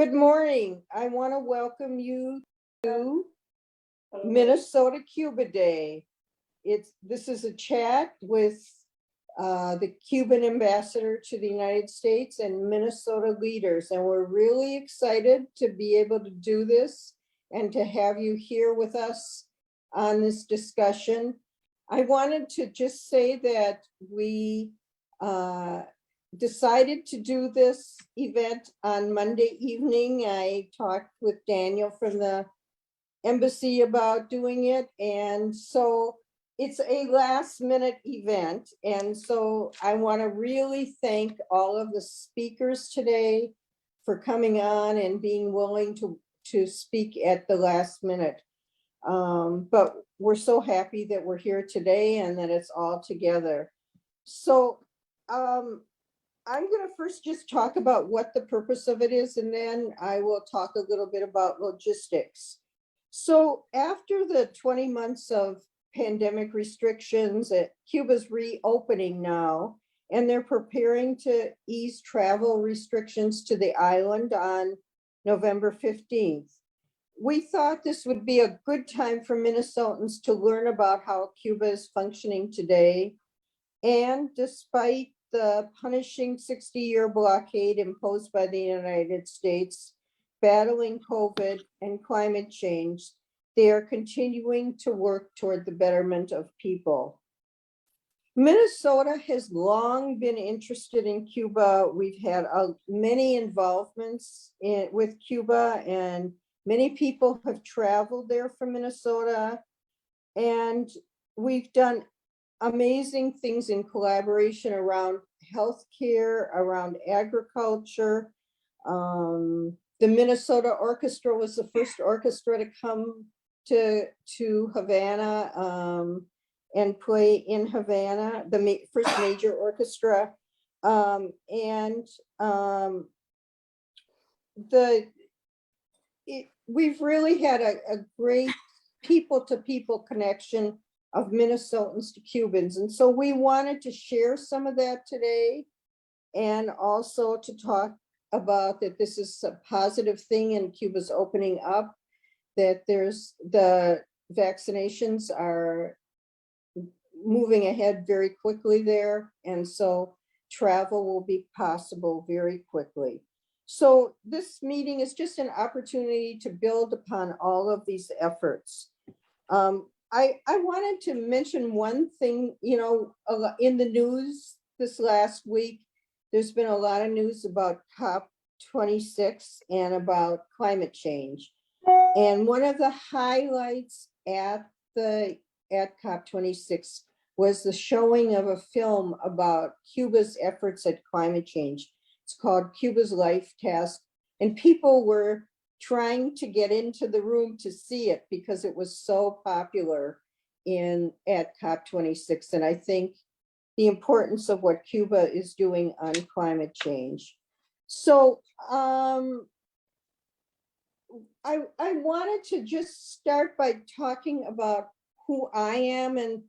Good morning. I want to welcome you to Minnesota Cuba Day. This is a chat with the Cuban Ambassador to the United States and Minnesota leaders, and we're really excited to be able to do this and to have you here with us on this discussion. I wanted to just say that we decided to do this event on Monday evening. I talked with Daniel from the embassy about doing it, and so it's a last minute event. And so I want to really thank all of the speakers today for coming on and being willing to speak at the last minute. But we're so happy that we're here today and that it's all together. So I'm going to first just talk about what the purpose of it is, and then I will talk a little bit about logistics. So after the 20 months of pandemic restrictions, Cuba's reopening now, and they're preparing to ease travel restrictions to the island on November 15th. We thought this would be a good time for Minnesotans to learn about how Cuba is functioning today. And despite the punishing 60-year blockade imposed by the United States, battling COVID and climate change, they are continuing to work toward the betterment of people. Minnesota has long been interested in Cuba. We've had many involvements with Cuba, and many people have traveled there from Minnesota. And we've done amazing things in collaboration around healthcare, around agriculture. The Minnesota Orchestra was the first orchestra to come to Havana and play in Havana, the first major orchestra. We've really had a great people-to-people connection of Minnesotans to Cubans. And so we wanted to share some of that today, and also to talk about that this is a positive thing and Cuba's opening up, that the vaccinations are moving ahead very quickly there. And so travel will be possible very quickly. So this meeting is just an opportunity to build upon all of these efforts. I wanted to mention one thing, in the news this last week, there's been a lot of news about COP26 and about climate change. And one of the highlights at COP26 was the showing of a film about Cuba's efforts at climate change. It's called Cuba's Life Task, and people were trying to get into the room to see it because it was so popular at COP26. And I think the importance of what Cuba is doing on climate change. So I wanted to just start by talking about who I am and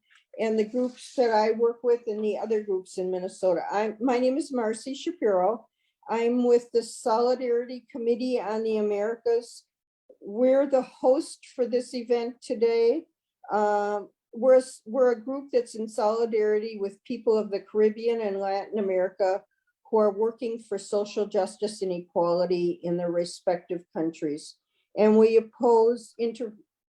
the groups that I work with and the other groups in Minnesota. My name is Marcy Shapiro. I'm with the Solidarity Committee on the Americas. We're the host for this event today. We're a group that's in solidarity with people of the Caribbean and Latin America who are working for social justice and equality in their respective countries. And we oppose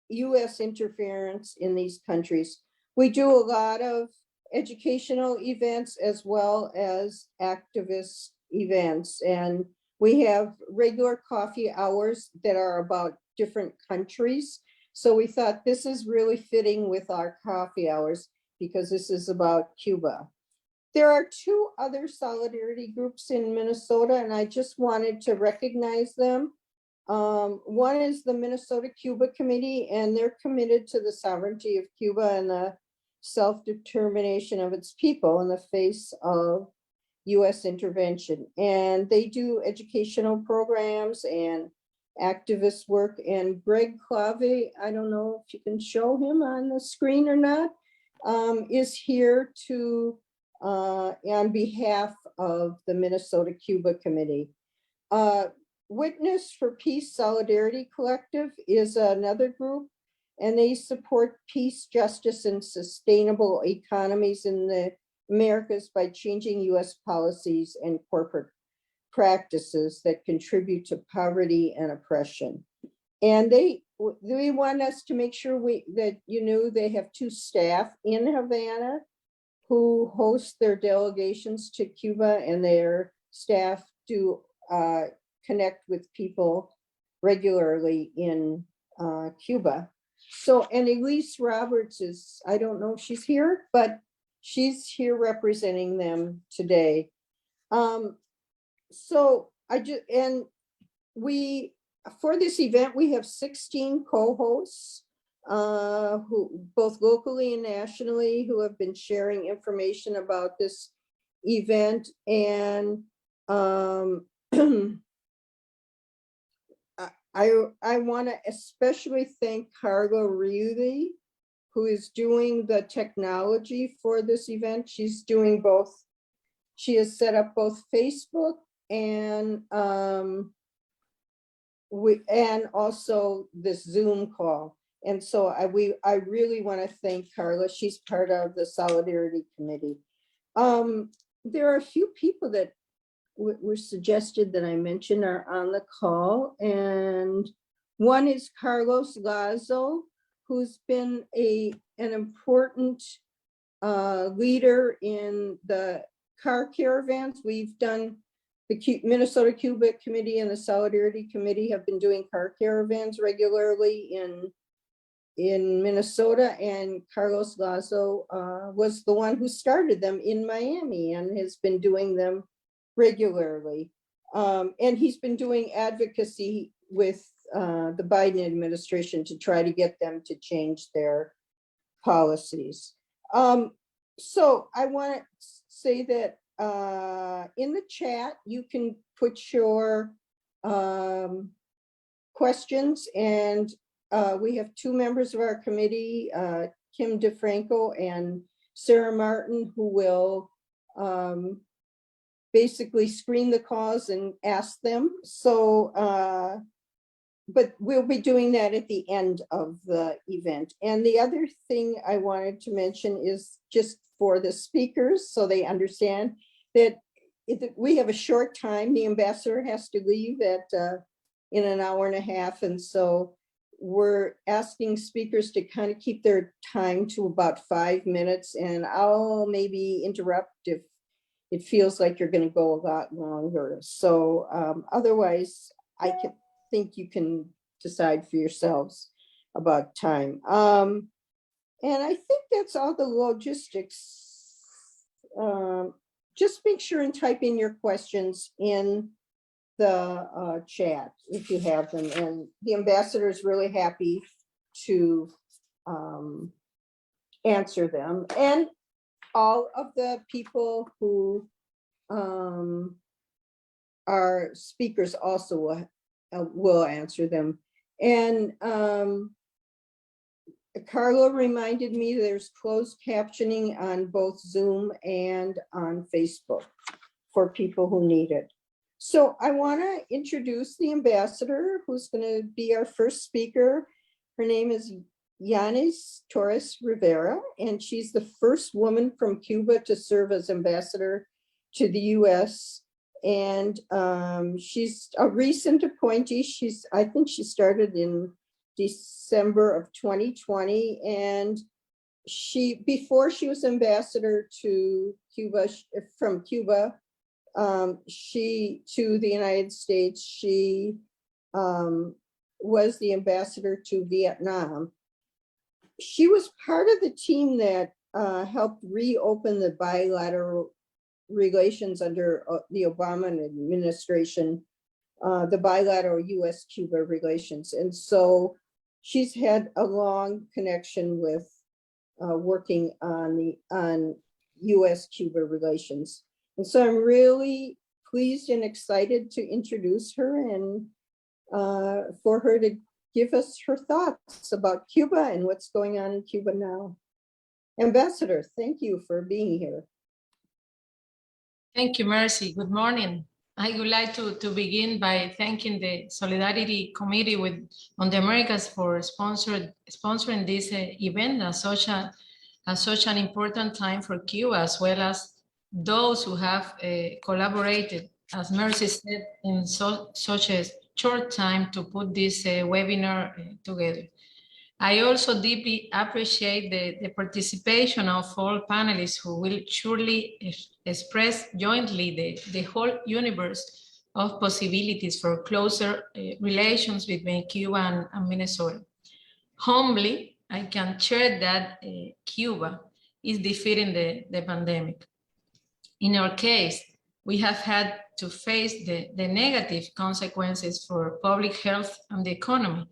US interference in these countries. We do a lot of educational events as well as activist events, and we have regular coffee hours that are about different countries. So we thought this is really fitting with our coffee hours because this is about Cuba. There are two other solidarity groups in Minnesota, and I just wanted to recognize them. One is the Minnesota Cuba Committee, and they're committed to the sovereignty of Cuba and the self-determination of its people in the face of US intervention. And they do educational programs and activist work. And Greg Clave, I don't know if you can show him on the screen or not, is here to on behalf of the Minnesota Cuba Committee. Witness for Peace Solidarity Collective is another group, and they support peace, justice, and sustainable economies in the Americas by changing US policies and corporate practices that contribute to poverty and oppression. And they want us to make sure that they have 2 staff in Havana who host their delegations to Cuba, and their staff do connect with people regularly in Cuba. So, and Elise Roberts is, I don't know if she's here, but she's here representing them today. So for this event, we have 16 co-hosts who both locally and nationally who have been sharing information about this event. And I want to especially thank Carla Riuli, who is doing the technology for this event. She's doing both. She has set up both Facebook and also this Zoom call. And so I really want to thank Carla. She's part of the Solidarity Committee. There are a few people that were suggested that I mention are on the call, and one is Carlos Lazo, who's been an important leader in the car caravans. We've done the Minnesota Cuba Committee and the Solidarity Committee have been doing car caravans regularly in Minnesota, and Carlos Lazo was the one who started them in Miami and has been doing them regularly. And he's been doing advocacy with the Biden administration to try to get them to change their policies. So I want to say that in the chat, you can put your questions, and we have 2 members of our committee, Kim DeFranco and Sarah Martin, who will basically screen the calls and ask them. So, but we'll be doing that at the end of the event. And the other thing I wanted to mention is just for the speakers, so they understand that we have a short time. The ambassador has to leave in an hour and a half. And so we're asking speakers to kind of keep their time to about 5 minutes, and I'll maybe interrupt if it feels like you're going to go a lot longer. So otherwise, I think you can decide for yourselves about time. And I think that's all the logistics. Just make sure and type in your questions in the chat if you have them. And the ambassador is really happy to answer them. And all of the people who are speakers also will answer them. And Carla reminded me there's closed captioning on both Zoom and on Facebook for people who need it. So I want to introduce the ambassador, who's going to be our first speaker. Her name is Lianys Torres Rivera, and she's the first woman from Cuba to serve as ambassador to the US. And she's a recent appointee. I think she started in December of 2020, and before she was ambassador to Cuba, from Cuba, to the United States, she was the ambassador to Vietnam. She was part of the team that helped reopen the bilateral relations under the Obama administration, the bilateral US-Cuba relations. And so she's had a long connection with working on US-Cuba relations. And so I'm really pleased and excited to introduce her and for her to give us her thoughts about Cuba and what's going on in Cuba now. Ambassador, thank you for being here. Thank you, Mercy. Good morning. I would like to begin by thanking the Solidarity Committee on the Americas for sponsoring this event at such an important time for Cuba, as well as those who have collaborated, as Mercy said, in such a short time to put this webinar together. I also deeply appreciate the participation of all panelists who will surely express jointly the whole universe of possibilities for closer relations between Cuba and Minnesota. Humbly, I can share that Cuba is defeating the pandemic. In our case, we have had to face the negative consequences for public health and the economy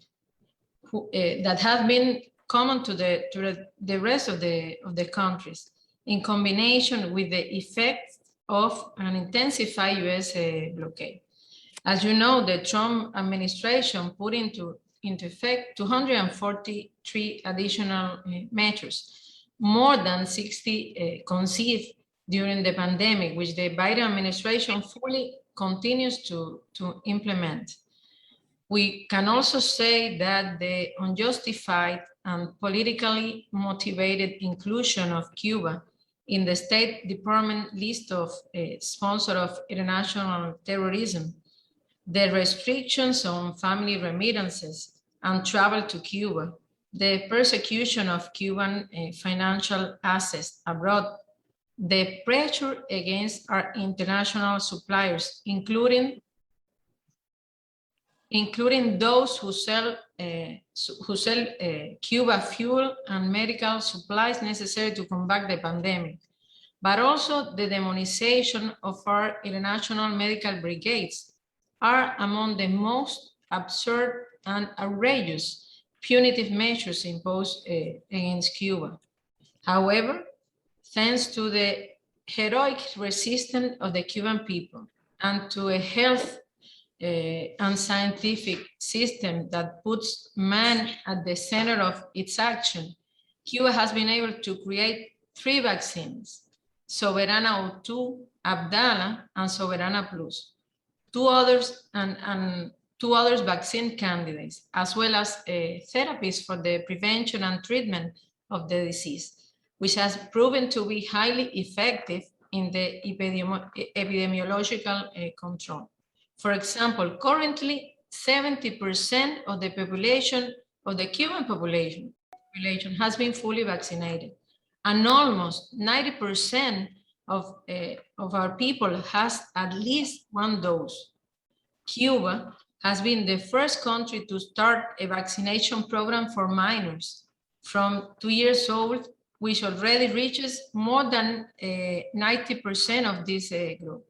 that have been common to the rest of the countries, in combination with the effects of an intensified US blockade. As you know, the Trump administration put into effect 243 additional measures, more than 60 conceived during the pandemic, which the Biden administration fully continues to implement. We can also say that the unjustified and politically motivated inclusion of Cuba in the State Department list of sponsors of international terrorism, the restrictions on family remittances and travel to Cuba, the persecution of Cuban financial assets abroad, the pressure against our international suppliers, including those who sell Cuba fuel and medical supplies necessary to combat the pandemic, but also the demonization of our international medical brigades are among the most absurd and outrageous punitive measures imposed against Cuba. However, thanks to the heroic resistance of the Cuban people and to a health and scientific system that puts man at the center of its action, Cuba has been able to create 3 vaccines, Soberana O2, Abdala, and Soberana Plus. Two others vaccine candidates, as well as therapies for the prevention and treatment of the disease, which has proven to be highly effective in the epidemiological control. For example, currently 70% of the population, of the Cuban population has been fully vaccinated, and almost 90% of our people has at least 1 dose. Cuba has been the first country to start a vaccination program for minors from 2 years old, which already reaches more than 90% of this group.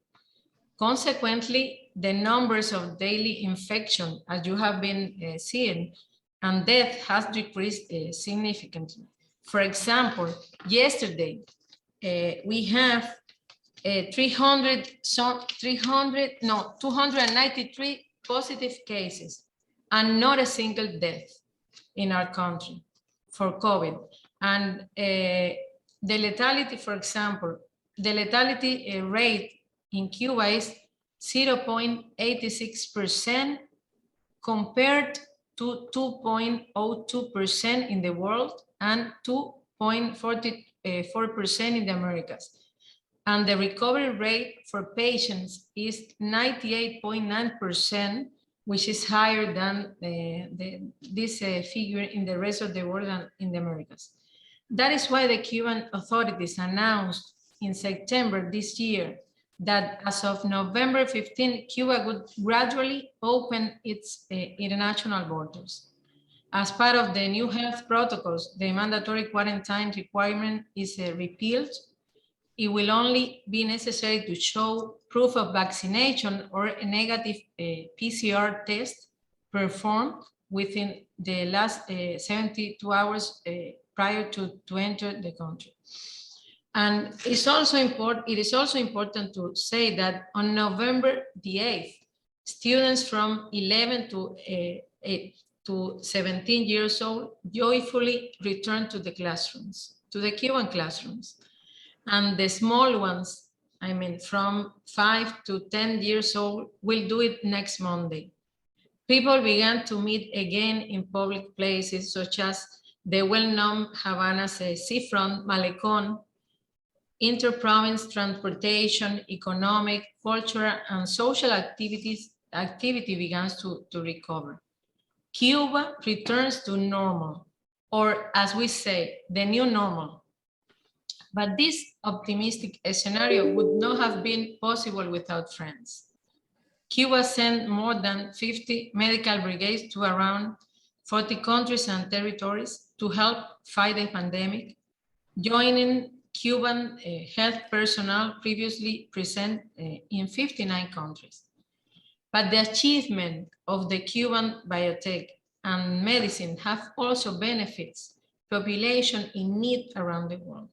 Consequently, the numbers of daily infection, as you have been seeing, and death has decreased significantly. For example, yesterday, we have 293 positive cases and not a single death in our country for COVID. And the lethality, for example, the lethality rate in Cuba is 0.86% compared to 2.02% in the world and 2.44% in the Americas. And the recovery rate for patients is 98.9%, which is higher than this figure in the rest of the world and in the Americas. That is why the Cuban authorities announced in September this year that as of November 15, Cuba would gradually open its international borders. As part of the new health protocols, the mandatory quarantine requirement is repealed. It will only be necessary to show proof of vaccination or a negative PCR test performed within the last 72 hours prior to enter the country. And it is also important to say that on November the 8th, students from 11 to 17 years old joyfully returned to the classrooms, to the Cuban classrooms. And the small ones I mean, from 5 to 10 years old, will do it next Monday. People began to meet again in public places such as the well-known Havana's seafront, Malecón. Inter-province transportation, economic, cultural, and social activity begins to recover. Cuba returns to normal, or as we say, the new normal. But this optimistic scenario would not have been possible without friends. Cuba sent more than 50 medical brigades to around 40 countries and territories to help fight the pandemic, joining Cuban health personnel previously present in 59 countries. But the achievement of the Cuban biotech and medicine have also benefits population in need around the world.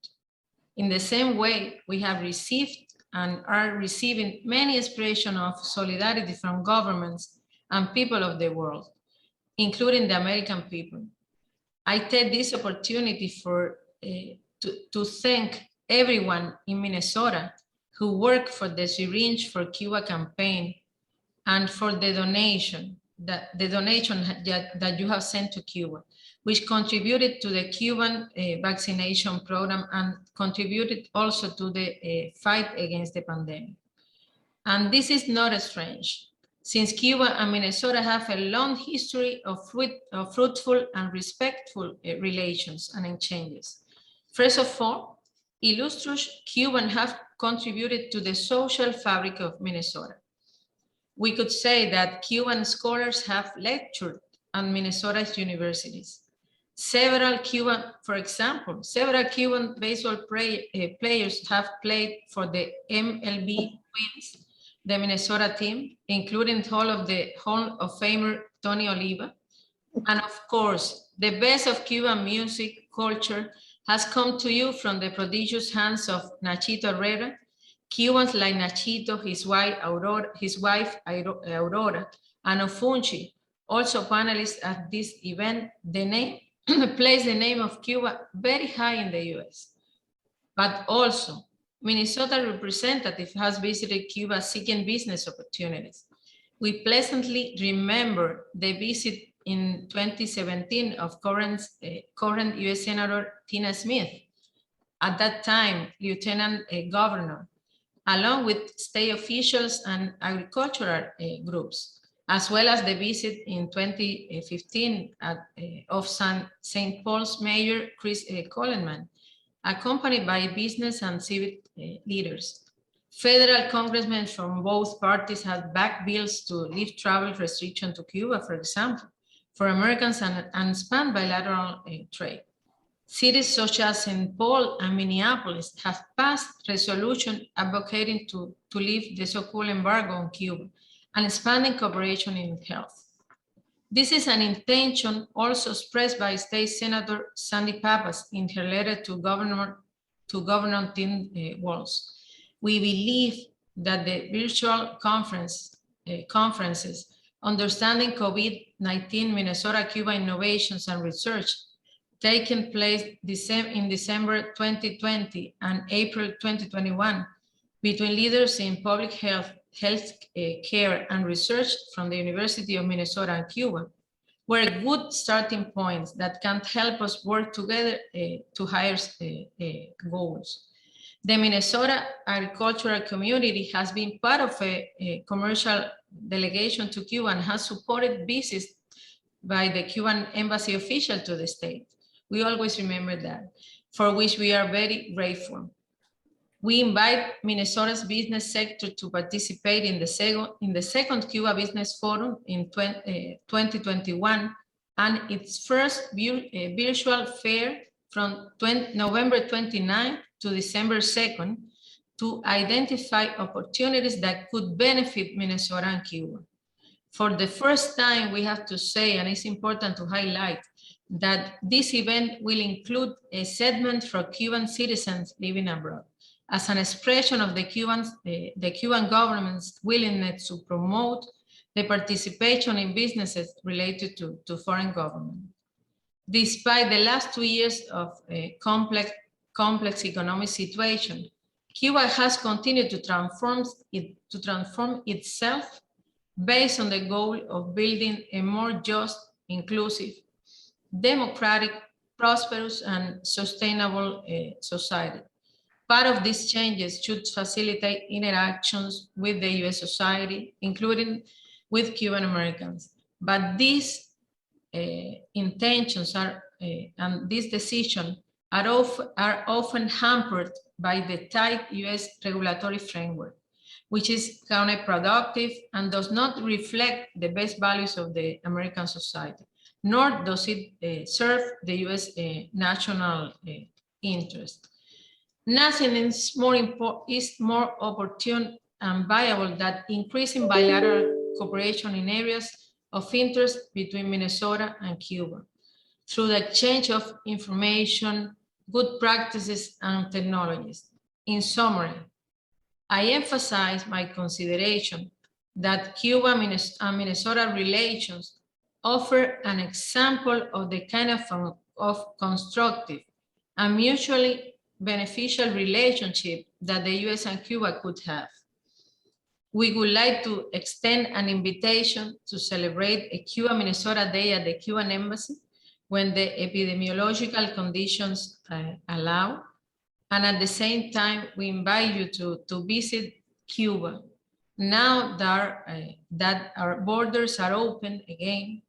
In the same way, we have received and are receiving many expressions of solidarity from governments and people of the world, including the American people. I take this opportunity to thank everyone in Minnesota who worked for the Syringe for Cuba campaign and for the donation that you have sent to Cuba, which contributed to the Cuban vaccination program and contributed also to the fight against the pandemic. And this is not strange, since Cuba and Minnesota have a long history of fruitful and respectful relations and exchanges. First of all, illustrious Cubans have contributed to the social fabric of Minnesota. We could say that Cuban scholars have lectured at Minnesota's universities. Several Cuban baseball players have played for the MLB Twins, the Minnesota team, including Hall of Famer Tony Oliva. And of course, the best of Cuban music culture has come to you from the prodigious hands of Nachito Herrera, Cubans like Nachito, his wife Aurora, and Ofunchi, also panelists at this event. The name place the name of Cuba very high in the US. But also, Minnesota representative has visited Cuba seeking business opportunities. We pleasantly remember the visit in 2017 of current US Senator Tina Smith, at that time Lieutenant Governor, along with state officials and agricultural groups, as well as the visit in 2015 of St. Paul's Mayor Chris Coleman, accompanied by business and civic leaders. Federal congressmen from both parties have backed bills to lift travel restrictions to Cuba, for example, for Americans and expand bilateral trade. Cities such as St. Paul and Minneapolis have passed resolutions advocating to lift the so-called embargo on Cuba and expanding cooperation in health. This is an intention also expressed by State Senator Sandy Pappas in her letter to Governor Tim Walz. We believe that the virtual conferences, Understanding COVID-19 Minnesota-Cuba Innovations and Research, taking place in December 2020 and April 2021 between leaders in public health care and research from the University of Minnesota and Cuba, were good starting points that can help us work together to higher goals. The Minnesota agricultural community has been part of a commercial delegation to Cuba and has supported visits by the Cuban embassy official to the state. We always remember that, for which we are very grateful. We invite Minnesota's business sector to participate in the second Cuba Business Forum in 2021 and its first virtual fair from November 29 to December 2nd to identify opportunities that could benefit Minnesota and Cuba. For the first time, we have to say, and it's important to highlight, that this event will include a segment for Cuban citizens living abroad as an expression of the Cuban government's willingness to promote the participation in businesses related to foreign government. Despite the last 2 years of a complex economic situation, Cuba has continued to transform itself based on the goal of building a more just, inclusive, democratic, prosperous, and sustainable society. Part of these changes should facilitate interactions with the US society, including with Cuban Americans. But these intentions and these decisions are often hampered by the tight US regulatory framework, which is counterproductive and does not reflect the best values of the American society, nor does it serve the US national interest. Nothing is more opportune and viable than increasing bilateral cooperation in areas of interest between Minnesota and Cuba through the exchange of information, good practices, and technologies. In summary, I emphasize my consideration that Cuba and Minnesota relations offer an example of the kind of constructive and mutually beneficial relationship that the US and Cuba could have. We would like to extend an invitation to celebrate a Cuba-Minnesota Day at the Cuban Embassy when the epidemiological conditions allow. And at the same time, we invite you to visit Cuba. Now that our borders are open again,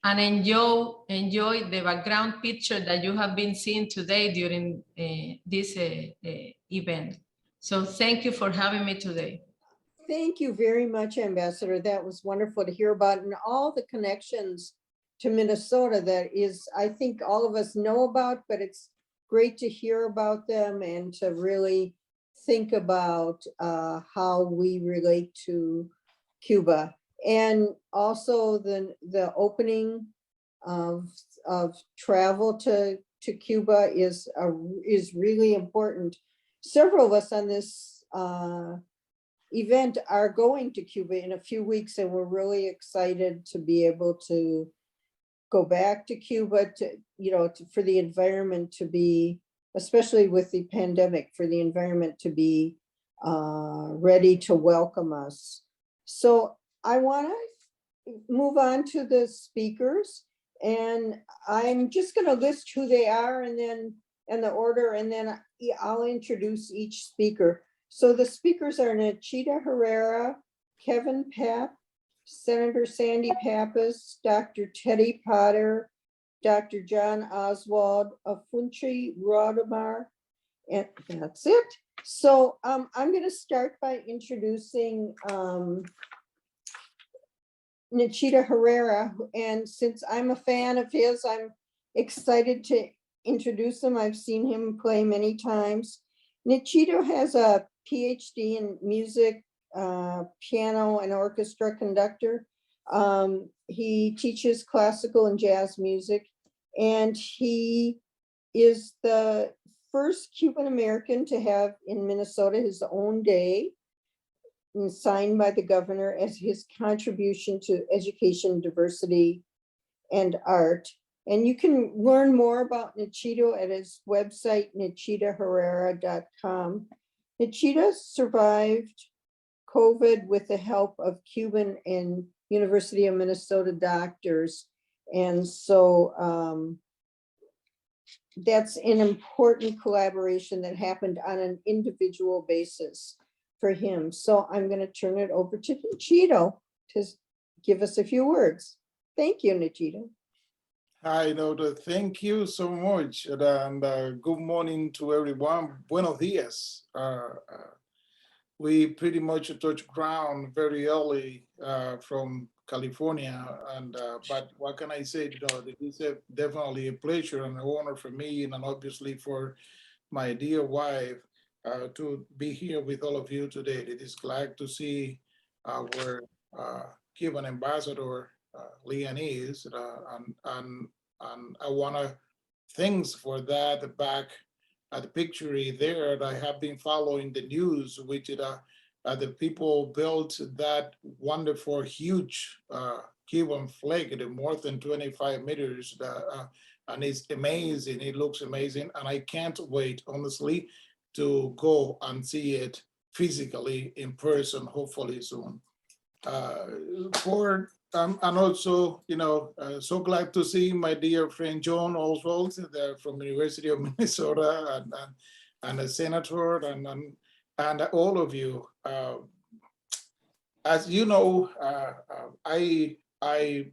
and enjoy the background picture that you have been seeing today during this event. So thank you for having me today. Thank you very much, Ambassador. That was wonderful to hear about, and all the connections to Minnesota that is, I think all of us know about, but it's great to hear about them and to really think about how we relate to Cuba. And also the opening of travel to Cuba is really important. Several of us on this event are going to Cuba in a few weeks, and we're really excited to be able to go back to Cuba for the environment to be, especially with the pandemic, for the environment to be ready to welcome us. So I want to move on to the speakers, and I'm just going to list who they are and the order, and then I'll introduce each speaker. So the speakers are Nachita Herrera, Kevin Papp, Senator Sandy Pappas, Dr. Teddy Potter, Dr. John Oswald, Afunchi Rodamar, and that's it. So I'm going to start by introducing Nachita Herrera, and since I'm a fan of his, I'm excited to introduce him. I've seen him play many times. Nachita has a PhD in music, piano and orchestra conductor. He teaches classical and jazz music, and he is the first Cuban American to have in Minnesota his own day, and signed by the governor as his contribution to education, diversity, and art. And you can learn more about Nachita at his website, nachitaherrera.com. Nachita survived COVID with the help of Cuban and University of Minnesota doctors. And so that's an important collaboration that happened on an individual basis for him. So I'm going to turn it over to Nachita to give us a few words. Thank you, Nachita. Hi, Noda. Thank you so much. And good morning to everyone. Buenos dias. We pretty much touched ground very early from California. And but what can I say? It is definitely a pleasure and an honor for me, and obviously for my dear wife, to be here with all of you today. It is glad to see our Cuban Ambassador, Lianys, and I want to thanks for that back at the picture there. I have been following the news, which the people built that wonderful, huge Cuban flag, more than 25 meters, and it's amazing. It looks amazing, and I can't wait, honestly, to go and see it physically in person, hopefully soon. And also, so glad to see my dear friend John Oswald from the University of Minnesota, and a senator, and all of you. As you know, I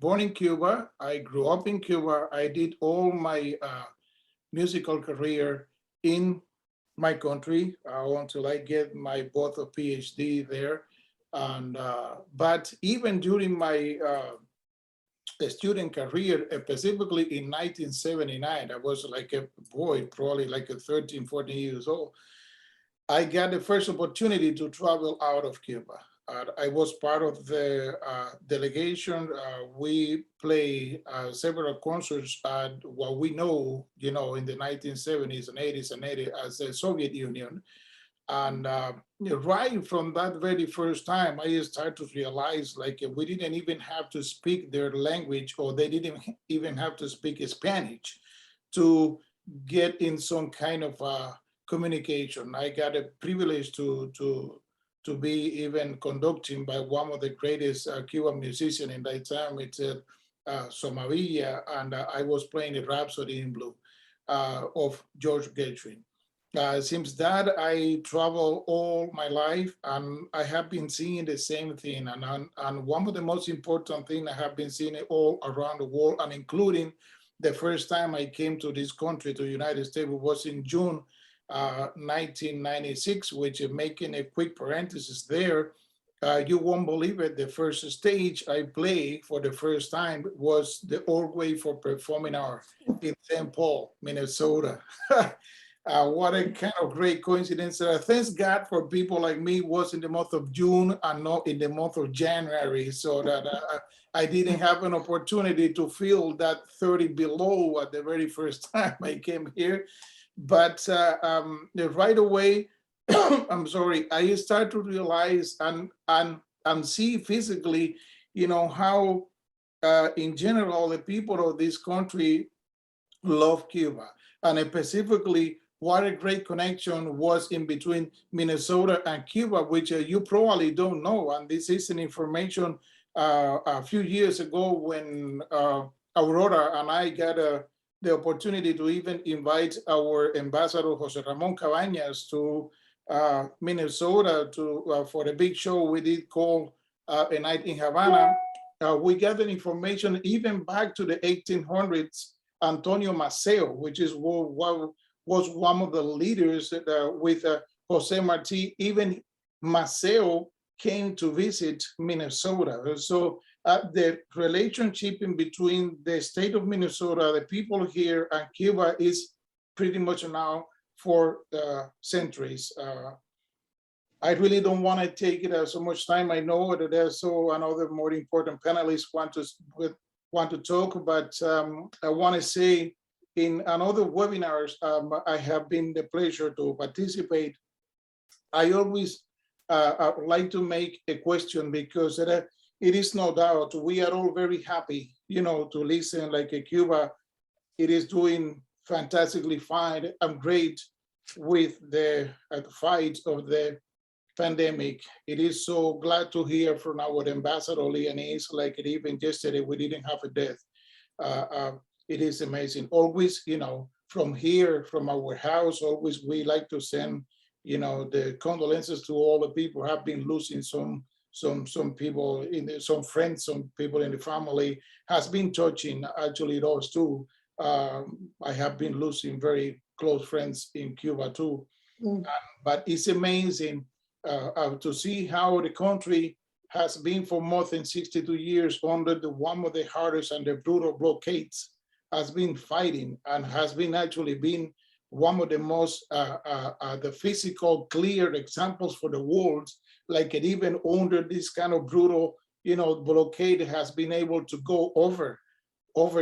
born in Cuba. I grew up in Cuba. I did all my musical career in my country until I get my both a PhD there. And but even during my student career, specifically in 1979, I was like a boy, probably like a 13, 14 years old. I got the first opportunity to travel out of Cuba. I was part of the delegation. We play several concerts at what we know, in the 1970s and 80s and 80s as the Soviet Union. And right from that very first time, I started to realize like we didn't even have to speak their language, or they didn't even have to speak Spanish to get in some kind of communication. I got a privilege to be even conducting by one of the greatest Cuban musicians in that time. It's Somavilla, and I was playing the Rhapsody in Blue of George Gershwin. Since that, I travel all my life, and I have been seeing the same thing. And one of the most important things I have been seeing it all around the world, and including the first time I came to this country, to the United States, was in June 1996, which, making a quick parenthesis there, you won't believe it, the first stage I played for the first time was the Orway for Performing Arts in St. Paul, Minnesota. What a kind of great coincidence. Thanks God for people like me was in the month of June and not in the month of January, so that I didn't have an opportunity to feel that 30 below at the very first time I came here. But right away, I'm sorry, I started to realize and see physically, how in general the people of this country love Cuba, and specifically what a great connection was in between Minnesota and Cuba, which you probably don't know. And this is an information a few years ago when Aurora and I got the opportunity to even invite our ambassador, Jose Ramon Cabañas, to Minnesota for a big show we did called A Night in Havana. We gathered information even back to the 1800s. Antonio Maceo, which is what was one of the leaders with Jose Marti. Even Maceo came to visit Minnesota. So the relationship in between the state of Minnesota, the people here, and Cuba is pretty much now for centuries. I really don't want to take it so much time. I know that there's another more important panelists want to talk, but I want to say in another webinars I have been the pleasure to participate. I always like to make a question, because it is no doubt we are all very happy, to listen like Cuba. It is doing fantastically fine and great with the fight of the pandemic. It is so glad to hear from our ambassador Lianys, like even yesterday we didn't have a death. It is amazing. Always, from here, from our house, always we like to send, the condolences to all the people who have been losing some people, some friends, some people in the family. Has been touching actually those too. I have been losing very close friends in Cuba too. But it's amazing to see how the country has been for more than 62 years under one of the hardest and the brutal blockades, has been fighting, and has been actually been one of the most the physical clear examples for the world. Like it even under this kind of brutal, blockade, has been able to go over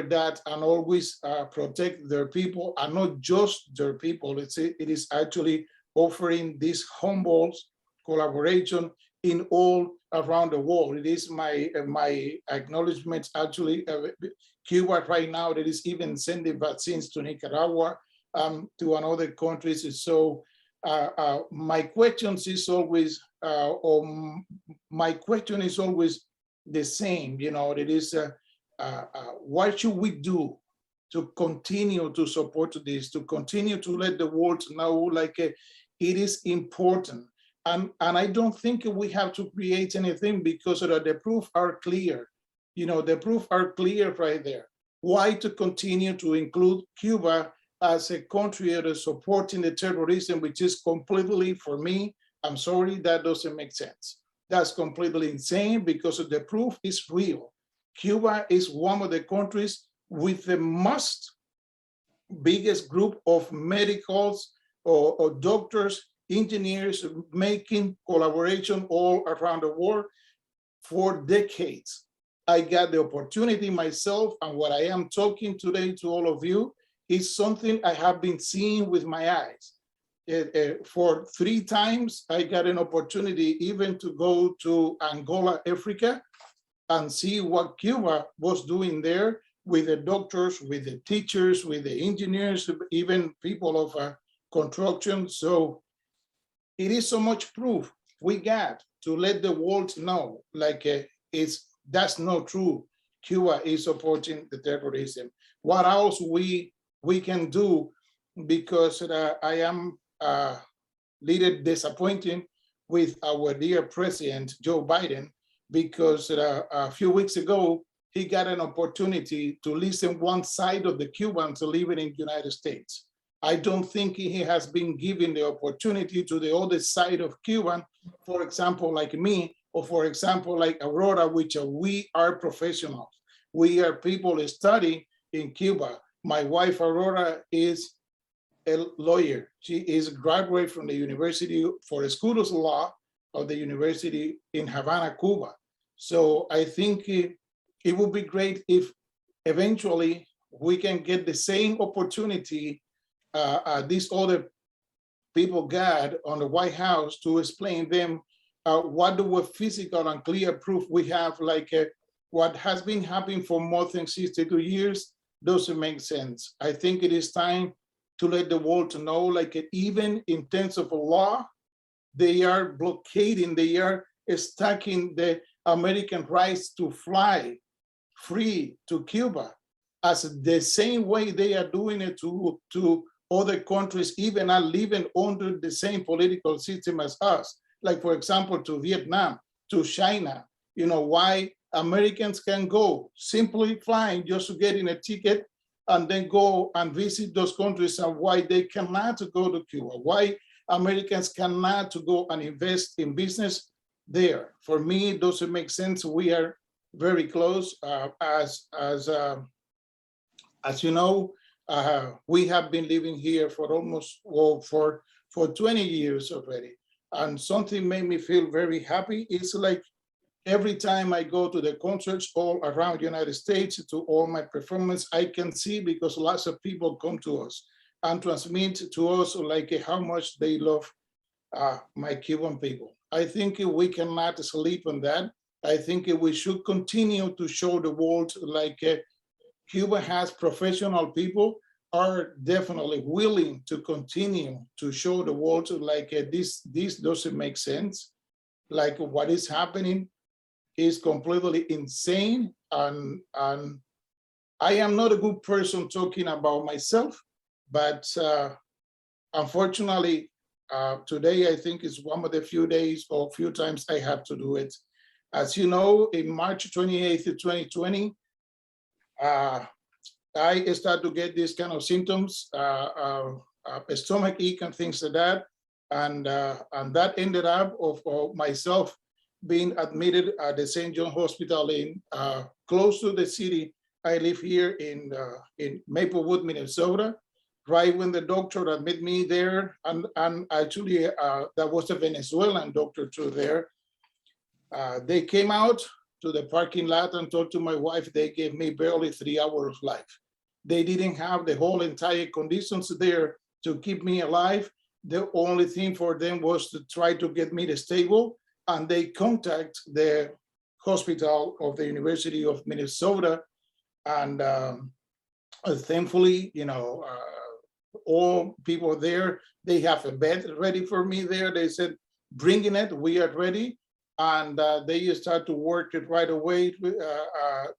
that and always protect their people, and not just their people. It is actually offering this humble collaboration in all around the world. It is my acknowledgement. Actually, Cuba right now, that is even sending vaccines to Nicaragua, to another countries. So my questions is always, my question is always the same. You know, it is, what should we do to continue to support this, to continue to let the world know like it is important. And I don't think we have to create anything because the proof are clear. You know, the proof are clear right there. Why to continue to include Cuba as a country that is supporting the terrorism, which is completely, for me, I'm sorry, that doesn't make sense. That's completely insane because the proof is real. Cuba is one of the countries with the most biggest group of medicals or doctors, engineers making collaboration all around the world for decades. I got the opportunity myself, and what I am talking today to all of you is something I have been seeing with my eyes. For 3 times, I got an opportunity even to go to Angola, Africa, and see what Cuba was doing there with the doctors, with the teachers, with the engineers, even people of construction. So it is so much proof we got to let the world know, like that's not true. Cuba is supporting the terrorism. What else we can do? Because I am a little disappointed with our dear president, Joe Biden, because a few weeks ago, he got an opportunity to listen one side of the Cubans living in the United States. I don't think he has been given the opportunity to the other side of Cuba, for example, like me, or for example, like Aurora, which we are professionals. We are people that study in Cuba. My wife, Aurora, is a lawyer. She is a graduate from the University for the School of Law of the University in Havana, Cuba. So I think it would be great if eventually we can get the same opportunity these other people got on the White House to explain them what the physical and clear proof we have, like what has been happening for more than 62 years doesn't make sense. I think it is time to let the world know, like even in terms of law, they are blockading, they are stacking the American rights to fly free to Cuba, as the same way they are doing it to other countries, even are living under the same political system as us. Like, for example, to Vietnam, to China. You know, why Americans can go simply flying just to get in a ticket and then go and visit those countries, and why they cannot go to Cuba, why Americans cannot go and invest in business there. For me, it doesn't make sense. We are very close. As you know, we have been living here for almost, well, for 20 years already. And something made me feel very happy. It's like every time I go to the concerts all around the United States, to all my performance, I can see, because lots of people come to us and transmit to us like how much they love my Cuban people. I think we cannot sleep on that. I think we should continue to show the world like Cuba has professional people are definitely willing to continue to show the world like this doesn't make sense. Like what is happening is completely insane. And I am not a good person talking about myself, but unfortunately, today I think is one of the few days or few times I have to do it. As you know, in March 28th, 2020, I started to get these kind of symptoms, stomach ache and things like that. And that ended up of myself being admitted at the St. John Hospital in close to the city. I live here in Maplewood, Minnesota. Right when the doctor admitted me there, and actually that was a Venezuelan doctor too there. They came out to the parking lot and talked to my wife. They gave me barely 3 hours of life. They didn't have the whole entire conditions there to keep me alive. The only thing for them was to try to get me to stable, and they contact the hospital of the University of Minnesota. And thankfully, you know, all people there, they have a bed ready for me there. They said, bringing it, we are ready. And they start to work it right away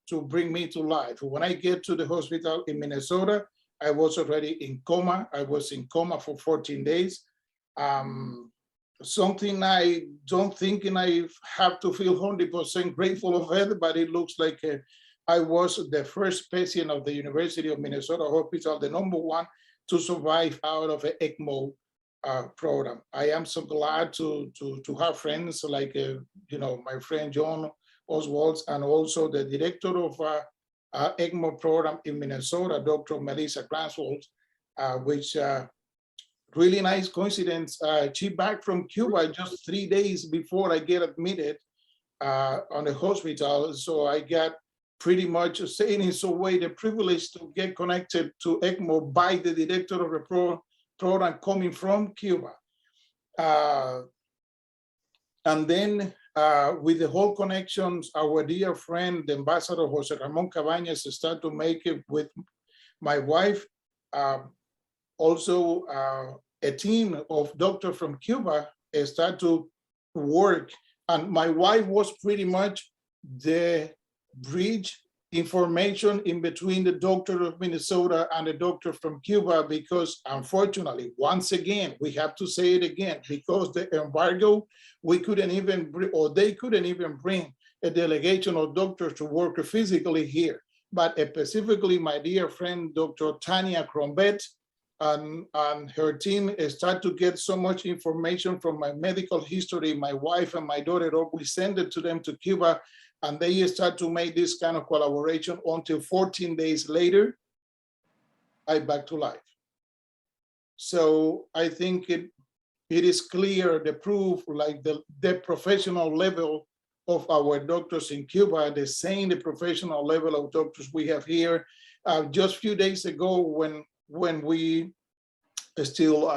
to bring me to life. When I get to the hospital in Minnesota, I was already in coma. I was in coma for 14 days. Something I don't think and I have to feel 100% grateful of it, but it looks like I was the first patient of the University of Minnesota Hospital, the #1 to survive out of an ECMO program. I am so glad to have friends like, my friend John Oswald, and also the director of ECMO program in Minnesota, Dr. Melissa Cranswell, which really nice coincidence. She back from Cuba just 3 days before I get admitted on the hospital. So I got pretty much saying in some way the privilege to get connected to ECMO by the director of the program coming from Cuba. And then with the whole connections, our dear friend, the Ambassador Jose Ramon Cabañas, started to make it with my wife. Also, a team of doctors from Cuba started to work. And my wife was pretty much the bridge information in between the doctor of Minnesota and the doctor from Cuba, because unfortunately, once again, we have to say it again, because the embargo, we couldn't even, or they couldn't even bring a delegation of doctors to work physically here. But specifically, my dear friend, Dr. Tanya Crombet, and her team start to get so much information from my medical history. My wife and my daughter always send it to them to Cuba, and they start to make this kind of collaboration until 14 days later, I back to life. So I think it is clear, the proof, like the professional level of our doctors in Cuba, the same the professional level of doctors we have here. Just a few days ago, when we still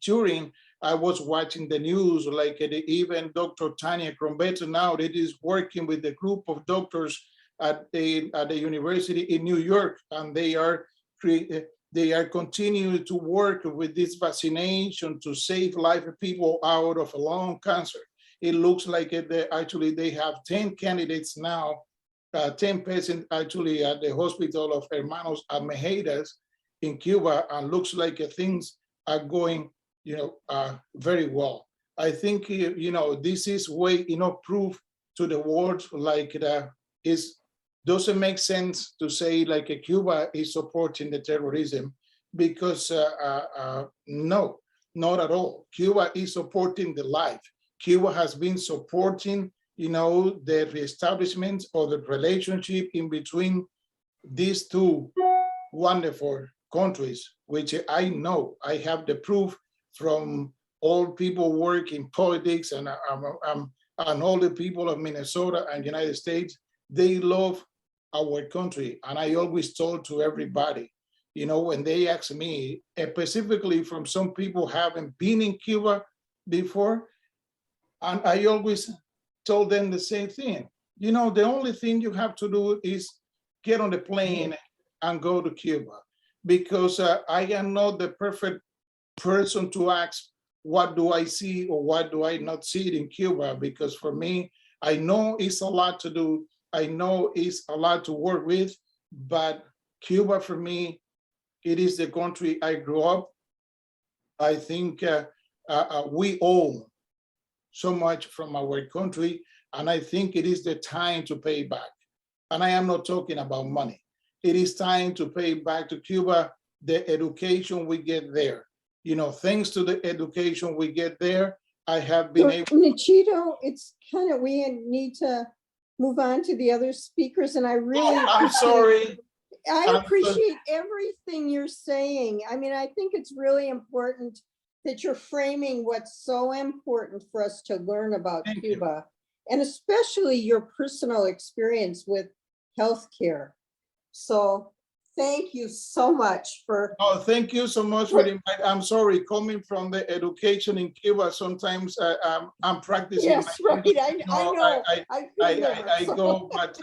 touring, I was watching the news, like even Dr. Tanya Crombet now, it is working with a group of doctors at the university in New York, and they are continuing to work with this vaccination to save life of people out of a lung cancer. It looks like actually they have 10 candidates now, 10 patients actually at the hospital of Hermanos Almeidas in Cuba, and looks like things are going, very well. I think, this is way enough proof to the world, like doesn't make sense to say like Cuba is supporting the terrorism, because no, not at all. Cuba is supporting the life. Cuba has been supporting, the reestablishment of the relationship in between these two wonderful countries, which I know, I have the proof from all people work in politics and all the people of Minnesota and United States. They love our country. And I always told to everybody, when they ask me, specifically from some people haven't been in Cuba before, and I always told them the same thing. The only thing you have to do is get on the plane and go to Cuba, because I am not the perfect person to ask, what do I see or what do I not see in Cuba? Because for me, I know it's a lot to do. I know it's a lot to work with, but Cuba for me, it is the country I grew up. I think we owe so much from our country, and I think it is the time to pay back. And I am not talking about money. It is time to pay back to Cuba the education we get there. Thanks to the education we get there, I have been able. Nachito, it's kind of, we need to move on to the other speakers, and I really. I'm sorry. I appreciate everything you're saying. I mean, I think it's really important that you're framing what's so important for us to learn about Cuba, and especially your personal experience with healthcare. So thank you so much for. Oh, thank you so much for the invite. I'm sorry, coming from the education in Cuba, sometimes I'm practicing. Yes, right. I know. I go, but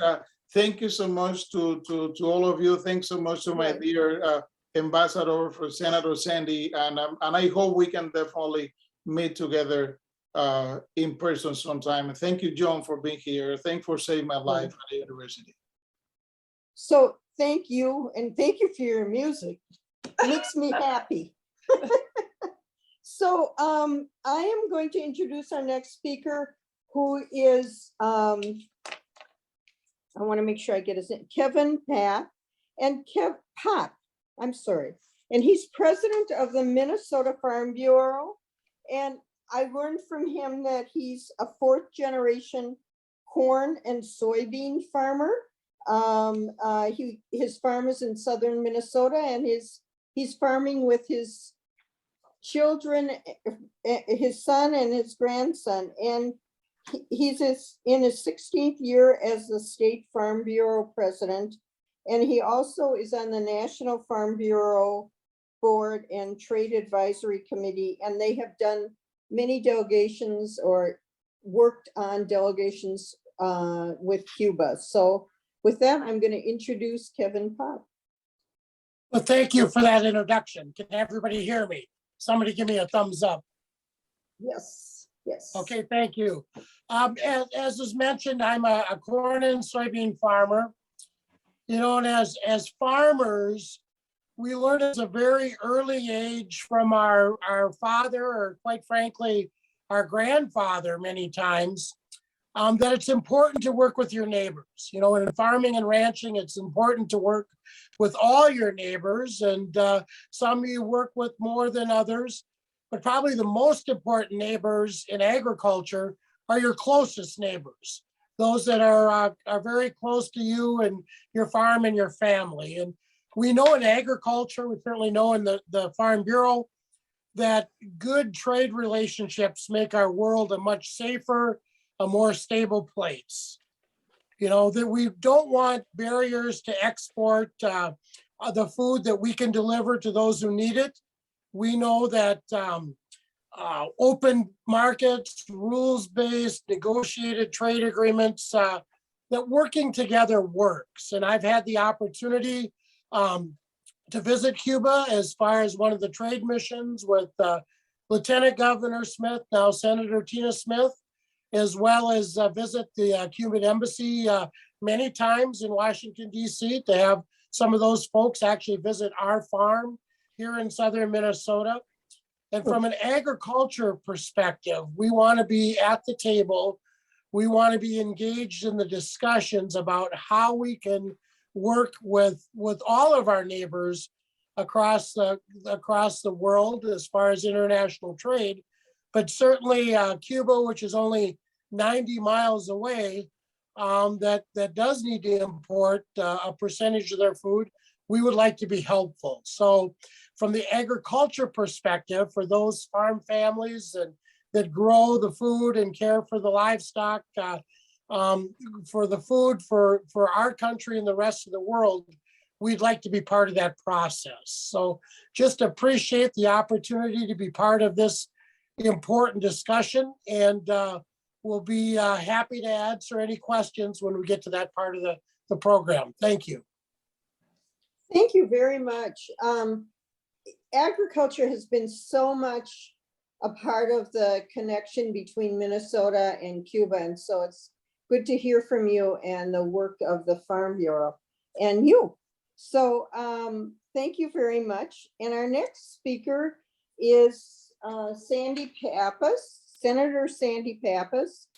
thank you so much to all of you. Thanks so much to my dear Ambassador, for Senator Sandy, and I hope we can definitely meet together in person sometime. And thank you, John, for being here. Thank you for saving my life at the university. So thank you, and thank you for your music. Makes me happy. So I am going to introduce our next speaker, who is, I want to make sure I get his name, Kevin Pat, and I'm sorry. And he's president of the Minnesota Farm Bureau. And I learned from him that he's a 4th generation corn and soybean farmer. His farm is in southern Minnesota, and he's farming with his children, his son and his grandson, and he's in his 16th year as the State Farm Bureau president, and he also is on the National Farm Bureau Board and Trade Advisory Committee, and they have done many delegations or worked on delegations with Cuba. So with that, I'm going to introduce Kevin Pop. Well, thank you for that introduction. Can everybody hear me? Somebody give me a thumbs up. Yes, yes. Okay, thank you. As was mentioned, I'm a corn and soybean farmer. You know, and as farmers, we learn at a very early age from our father, or quite frankly, our grandfather many times, that it's important to work with your neighbors. You know, in farming and ranching, it's important to work with all your neighbors, and some you work with more than others, but probably the most important neighbors in agriculture are your closest neighbors, those that are very close to you and your farm and your family. And we know in agriculture, we certainly know in the Farm Bureau, that good trade relationships make our world a much safer, a more stable place. You know, that we don't want barriers to export the food that we can deliver to those who need it. We know that open markets, rules-based, negotiated trade agreements, that working together works. And I've had the opportunity to visit Cuba as far as one of the trade missions with Lieutenant Governor Smith, now Senator Tina Smith, as well as visit the Cuban Embassy many times in Washington, D.C. to have some of those folks actually visit our farm here in southern Minnesota. And from an agriculture perspective, we want to be at the table. We want to be engaged in the discussions about how we can work with all of our neighbors across the world as far as international trade. But certainly Cuba, which is only 90 miles away, that does need to import a percentage of their food, we would like to be helpful. So from the agriculture perspective, for those farm families that grow the food and care for the livestock, for the food for our country and the rest of the world, we'd like to be part of that process. So just appreciate the opportunity to be part of this important discussion, and we'll be happy to answer any questions when we get to that part of the program. Thank you. Thank you very much. Agriculture has been so much a part of the connection between Minnesota and Cuba, and so it's good to hear from you and the work of the Farm Bureau and you. So thank you very much. And our next speaker is Sandy Pappas, Senator Sandy Pappas.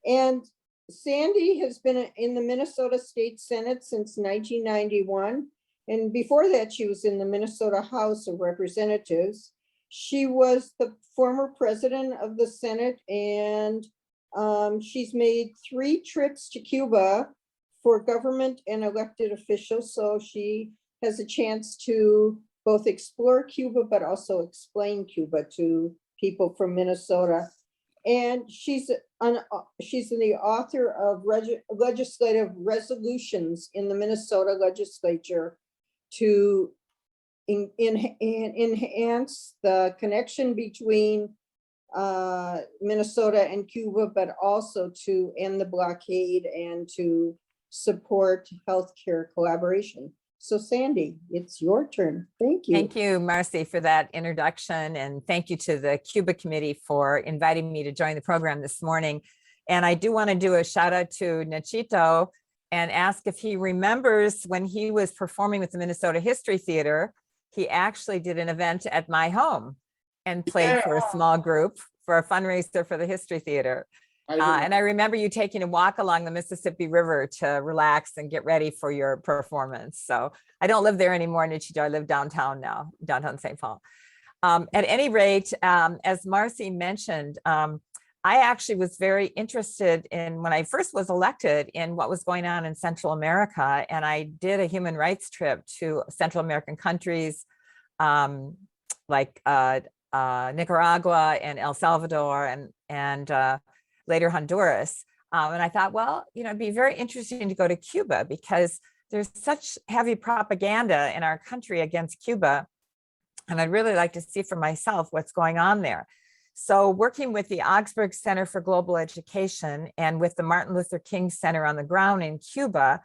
And Sandy has been in the Minnesota State Senate since 1991. And before that, she was in the Minnesota House of Representatives. She was the former president of the Senate, and she's made 3 trips to Cuba for government and elected officials. So she has a chance to both explore Cuba, but also explain Cuba to people from Minnesota. And she's the author of legislative resolutions in the Minnesota legislature to enhance the connection between Minnesota and Cuba, but also to end the blockade and to support healthcare collaboration. So Sandy, it's your turn. Thank you. Thank you, Marcy, for that introduction. And thank you to the Cuba Committee for inviting me to join the program this morning. And I do want to do a shout out to Nachito and ask if he remembers when he was performing with the Minnesota History Theater, he actually did an event at my home and played for a small group for a fundraiser for the History Theater. And I remember you taking a walk along the Mississippi River to relax and get ready for your performance. So I don't live there anymore, Nichito. I live downtown now, downtown St. Paul. At any rate, as Marcy mentioned, I actually was very interested in, when I first was elected, in what was going on in Central America. And I did a human rights trip to Central American countries like Nicaragua and El Salvador and later Honduras. And I thought, well, it'd be very interesting to go to Cuba because there's such heavy propaganda in our country against Cuba. And I'd really like to see for myself what's going on there. So working with the Augsburg Center for Global Education and with the Martin Luther King Center on the ground in Cuba,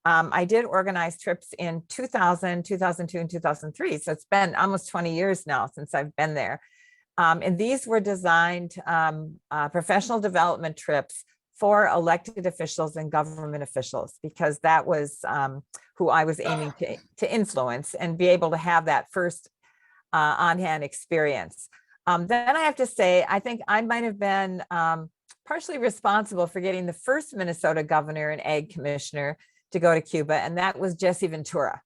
I did organize trips in 2000, 2002, and 2003. So it's been almost 20 years now since I've been there. And these were designed professional development trips for elected officials and government officials, because that was who I was aiming to influence and be able to have that first on-hand experience. Then I have to say, I think I might have been partially responsible for getting the first Minnesota governor and ag commissioner to go to Cuba, and that was Jesse Ventura.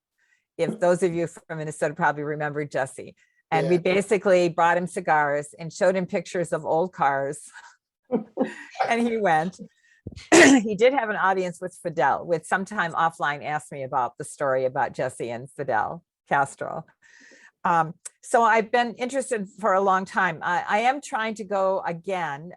If those of you from Minnesota probably remember Jesse. And we basically brought him cigars and showed him pictures of old cars. And he went. He did have an audience with Fidel, which sometime offline asked me about the story about Jesse and Fidel Castro. So I've been interested for a long time. I am trying to go again,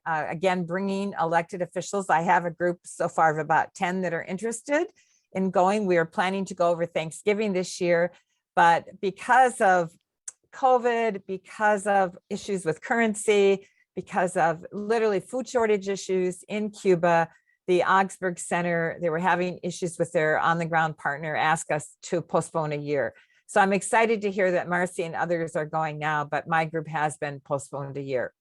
bringing elected officials. I have a group so far of about 10 that are interested in going. We are planning to go over Thanksgiving this year, but because of COVID, because of issues with currency, because of literally food shortage issues in Cuba, the Augsburg Center, they were having issues with their on-the-ground partner, asked us to postpone a year. So I'm excited to hear that Marcy and others are going now, but my group has been postponed a year.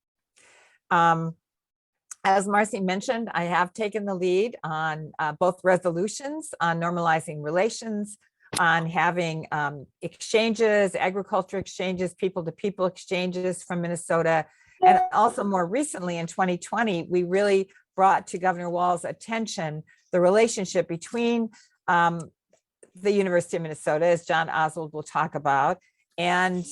As Marcy mentioned, I have taken the lead on both resolutions on normalizing relations, on having exchanges, agriculture exchanges, people-to-people exchanges from Minnesota. And also more recently in 2020, we really brought to Governor Walz's attention the relationship between the University of Minnesota, as John Oswald will talk about, and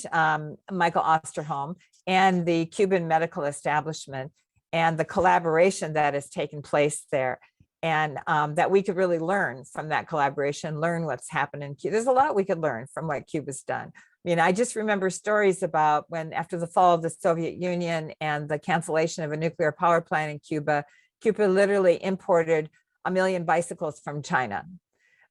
Michael Osterholm, and the Cuban medical establishment, and the collaboration that has taken place there. And that we could really learn from that collaboration, learn what's happened in Cuba. There's a lot we could learn from what Cuba's done. I mean, I just remember stories about when, after the fall of the Soviet Union and the cancellation of a nuclear power plant in Cuba, Cuba literally imported 1 million bicycles from China.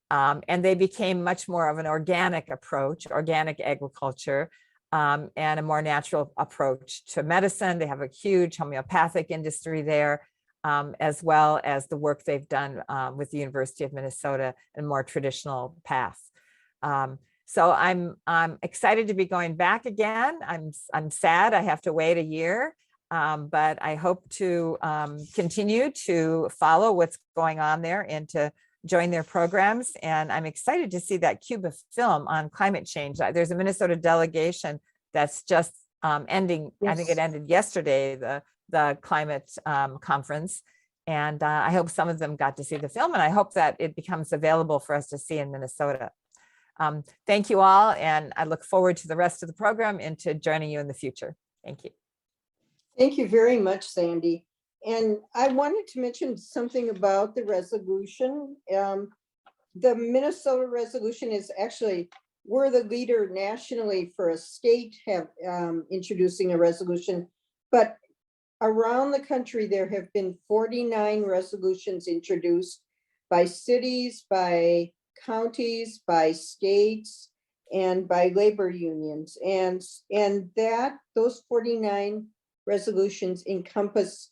And they became much more of an organic approach, organic agriculture, and a more natural approach to medicine. They have a huge homeopathic industry there, as well as the work they've done with the University of Minnesota and more traditional path. So I'm excited to be going back again. I'm sad I have to wait a year, but I hope to continue to follow what's going on there and to join their programs. And I'm excited to see that Cuba film on climate change. There's a Minnesota delegation that's just ending. Yes. I think it ended yesterday, the climate conference. And I hope some of them got to see the film, and I hope that it becomes available for us to see in Minnesota. Thank you all, and I look forward to the rest of the program and to joining you in the future. Thank you. Thank you very much, Sandy. And I wanted to mention something about the resolution. The Minnesota resolution is actually, we're the leader nationally for a state have introducing a resolution, but around the country, there have been 49 resolutions introduced by cities, by counties, by states, and by labor unions. And that those 49 resolutions encompass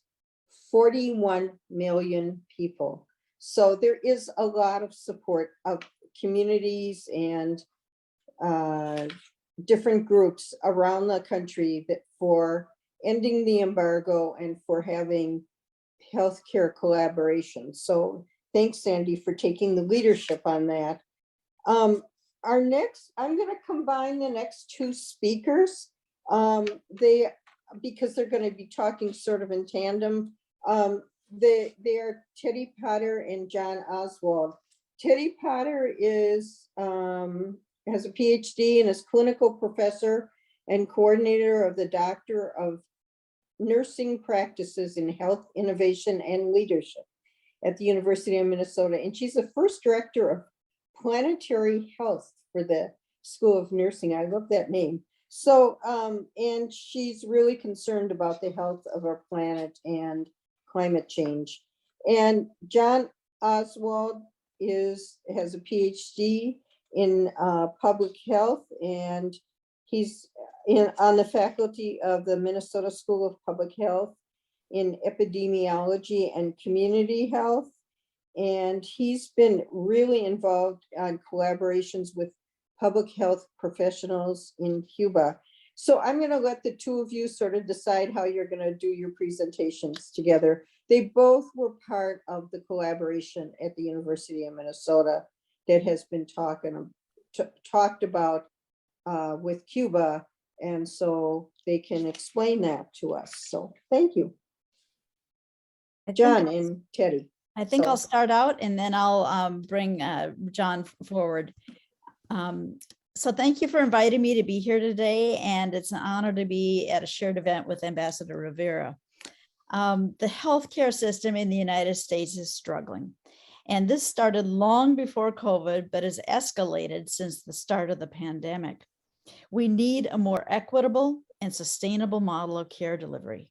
41 million people. So there is a lot of support communities and different groups around the country that for ending the embargo and for having healthcare collaboration. So thanks, Sandy, for taking the leadership on that. I'm going to combine the next two speakers. Because they're going to be talking sort of in tandem. They are Teddy Potter and John Oswald. Teddy Potter has a PhD and is clinical professor and coordinator of the Doctor of Nursing Practices in Health Innovation and Leadership at the University of Minnesota. And she's the first director of planetary health for the School of Nursing. I love that name. So, and she's really concerned about the health of our planet and climate change. And John Oswald has a PhD in public health, and he's on the faculty of the Minnesota School of Public Health in epidemiology and community health. And he's been really involved on collaborations with public health professionals in Cuba. So I'm going to let the two of you sort of decide how you're going to do your presentations together. They both were part of the collaboration at the University of Minnesota that has been talked about with Cuba. And so they can explain that to us. So thank you, John and Teddy. I think I'll So- start out and then I'll bring John forward. So thank you for inviting me to be here today, and it's an honor to be at a shared event with Ambassador Rivera. The healthcare system in the United States is struggling, and this started long before COVID, but has escalated since the start of the pandemic. We need a more equitable and sustainable model of care delivery.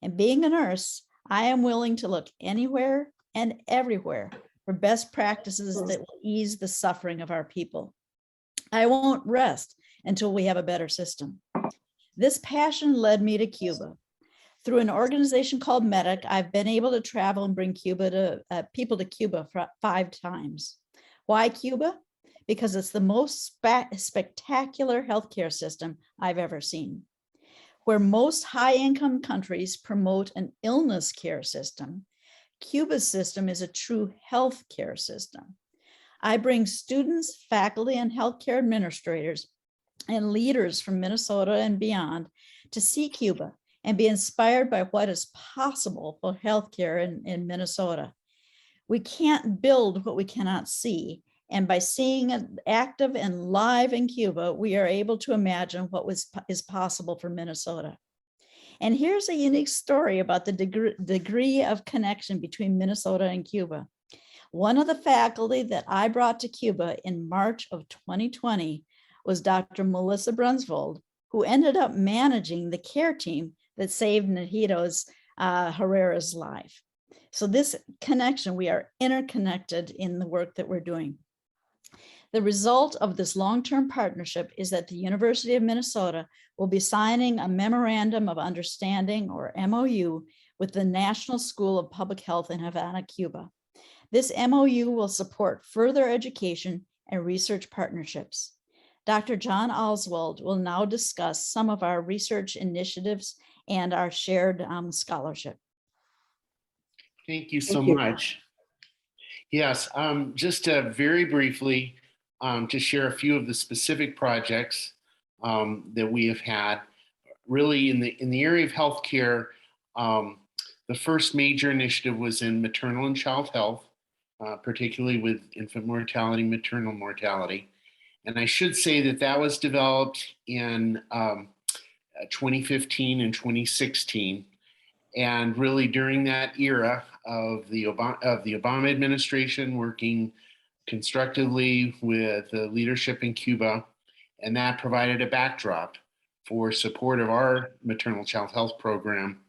And being a nurse, I am willing to look anywhere and everywhere for best practices that will ease the suffering of our people. I won't rest until we have a better system. This passion led me to Cuba. Through an organization called MEDIC, I've been able to travel and bring people to Cuba 5 times. Why Cuba? Because it's the most spectacular healthcare system I've ever seen. Where most high-income countries promote an illness care system, Cuba's system is a true healthcare system. I bring students, faculty, and healthcare administrators and leaders from Minnesota and beyond to see Cuba and be inspired by what is possible for healthcare in Minnesota. We can't build what we cannot see. And by seeing it active and live in Cuba, we are able to imagine what is possible for Minnesota. And here's a unique story about the degree of connection between Minnesota and Cuba. One of the faculty that I brought to Cuba in March of 2020 was Dr. Melissa Brunsvold, who ended up managing the care team that saved Najitos Herrera's life. So this connection, we are interconnected in the work that we're doing. The result of this long-term partnership is that the University of Minnesota will be signing a Memorandum of Understanding, or MOU, with the National School of Public Health in Havana, Cuba. This MOU will support further education and research partnerships. Dr. John Oswald will now discuss some of our research initiatives and our shared scholarship. Thank you so Thank you. much. Yes, just very briefly to share a few of the specific projects that we have had. Really, in the area of healthcare, the first major initiative was in maternal and child health, particularly with infant mortality, maternal mortality. And I should say that that was developed in 2015 and 2016. And really during that era of the Obama administration, working constructively with the leadership in Cuba, and that provided a backdrop for support of our maternal child health program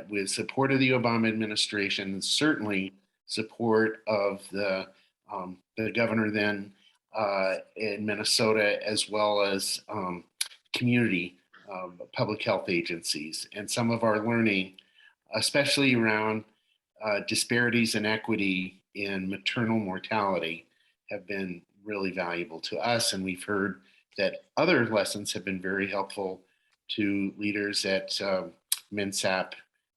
with support of the Obama administration, and certainly support of the governor then in Minnesota, as well as community public health agencies. And some of our learning, especially around disparities and equity in maternal mortality, have been really valuable to us. And we've heard that other lessons have been very helpful to leaders at MINSAP,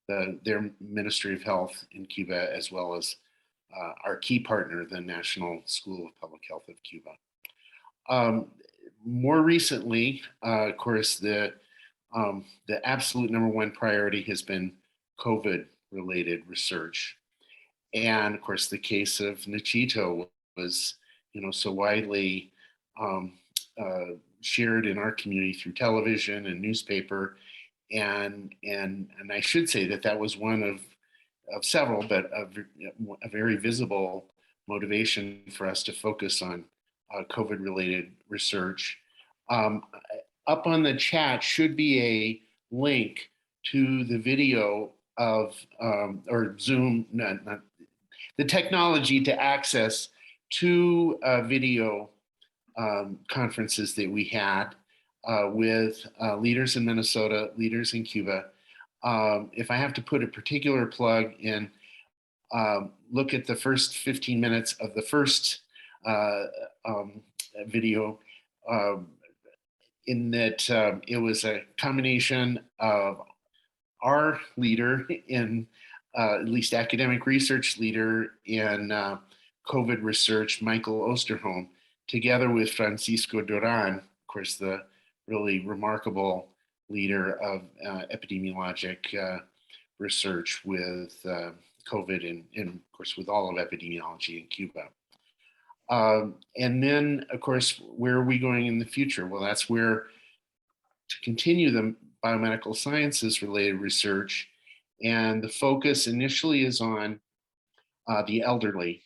their Ministry of Health in Cuba, as well as our key partner, the National School of Public Health of Cuba. More recently, of course, the absolute #1 priority has been COVID-related research. And of course, the case of Nachito was, so widely shared in our community through television and newspaper. And I should say that was one of several, but a very visible motivation for us to focus on COVID-related research. Up on the chat should be a link to the video of, or Zoom, not the technology to access two video conferences that we had with leaders in Minnesota, leaders in Cuba. If I have to put a particular plug in, look at the first 15 minutes of the first video, in that it was a combination of our leader in, at least academic research leader in COVID research, Michael Osterholm, together with Francisco Duran, of course, the really remarkable leader of epidemiologic research with COVID and of course with all of epidemiology in Cuba. And then, of course, where are we going in the future? Well, that's where to continue the biomedical sciences related research. And the focus initially is on the elderly.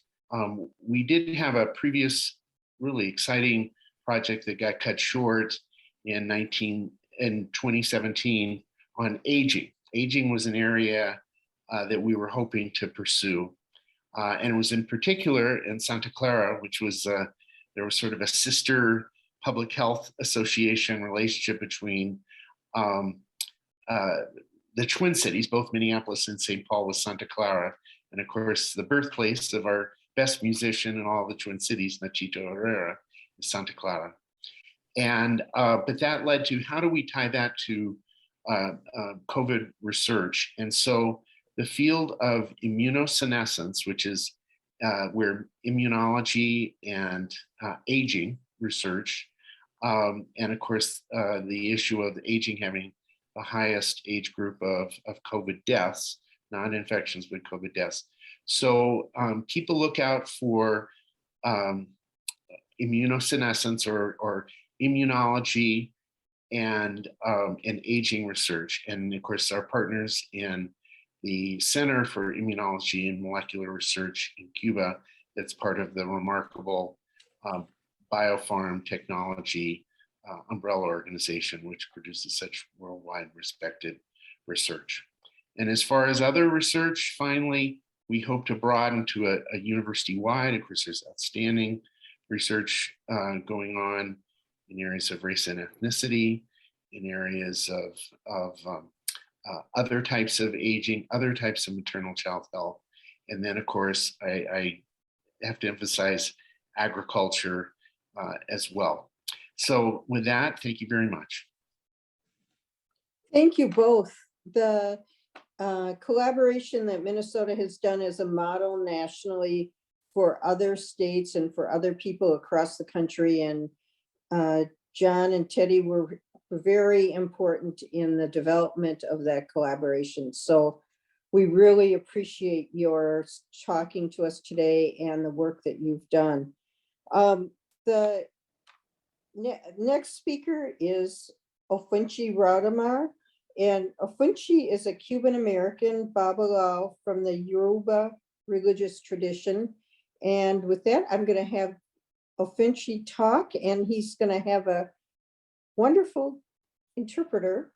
We did have a previous really exciting project that got cut short in 2017 on aging. Aging was an area that we were hoping to pursue. And it was in particular in Santa Clara, which was, there was sort of a sister public health association relationship between the Twin Cities, both Minneapolis and St. Paul, with Santa Clara. And of course, the birthplace of our best musician in all the Twin Cities, Nachito Herrera, is Santa Clara. And, but that led to, how do we tie that to COVID research? And so the field of immunosenescence, which is where immunology and aging research, and of course, the issue of aging having the highest age group of COVID deaths, not infections, but COVID deaths. So keep a lookout for immunosenescence or immunology and aging research. And of course, our partners in the Center for Immunology and Molecular Research in Cuba, that's part of the remarkable biopharm technology umbrella organization, which produces such worldwide respected research. And as far as other research, finally, we hope to broaden to a university-wide. Of course, there's outstanding research going on in areas of race and ethnicity, in areas of other types of aging, other types of maternal child health. And then, of course, I have to emphasize agriculture as well. So with that, thank you very much. Thank you both. The collaboration that Minnesota has done as a model nationally for other states and for other people across the country. And John and Teddy were very important in the development of that collaboration. So we really appreciate your talking to us today and the work that you've done. The next speaker is Ofunchi Radamar. And Ofunchi is a Cuban American Babalawo from the Yoruba religious tradition. And with that, I'm going to have Ofunchi talk, and he's going to have a wonderful interpreter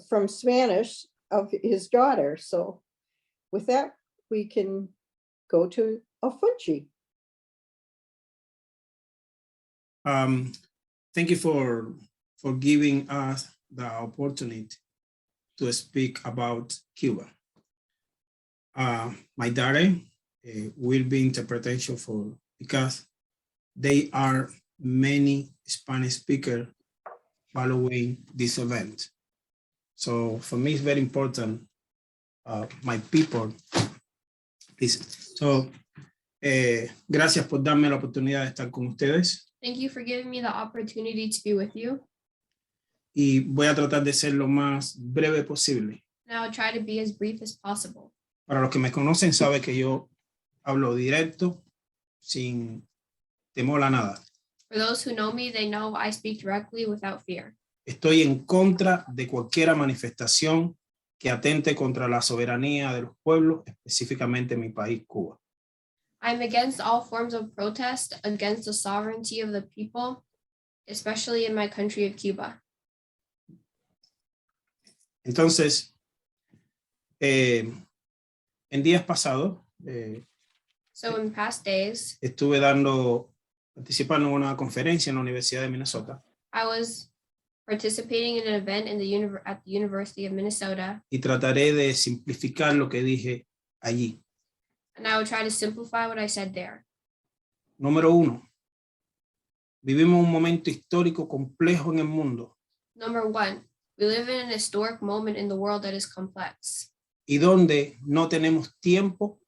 from Spanish of his daughter. So with that, we can go to Ofunchi. Thank you for giving us the opportunity to speak about Cuba. My daughter will be interpretation for, because there are many Spanish speakers following this event. So for me, it's very important, my people. Please. So, gracias por darme la oportunidad de estar con ustedes. Thank you for giving me the opportunity to be with you. Y voy a tratar de ser lo más breve posible. And I'll try to be as brief as possible. Para los que me conocen, saben que yo hablo directo, sin temor a nada. For those who know me, they know I speak directly without fear. Estoy en contra de cualquier manifestación que atente contra la soberanía de los pueblos, específicamente en mi país, Cuba. I'm against all forms of protest against the sovereignty of the people, especially in my country of Cuba. Entonces, en días pasados, So in past days, estuve participando en una conferencia en la Universidad de Minnesota I was participating in an event in at the University of Minnesota, y trataré de simplificar lo que dije allí. and I would try to simplify what I said there. Número 1. Vivimos un momento histórico complejo en el mundo Number one, we live in an historic moment in the world that is complex, y donde no tenemos tiempo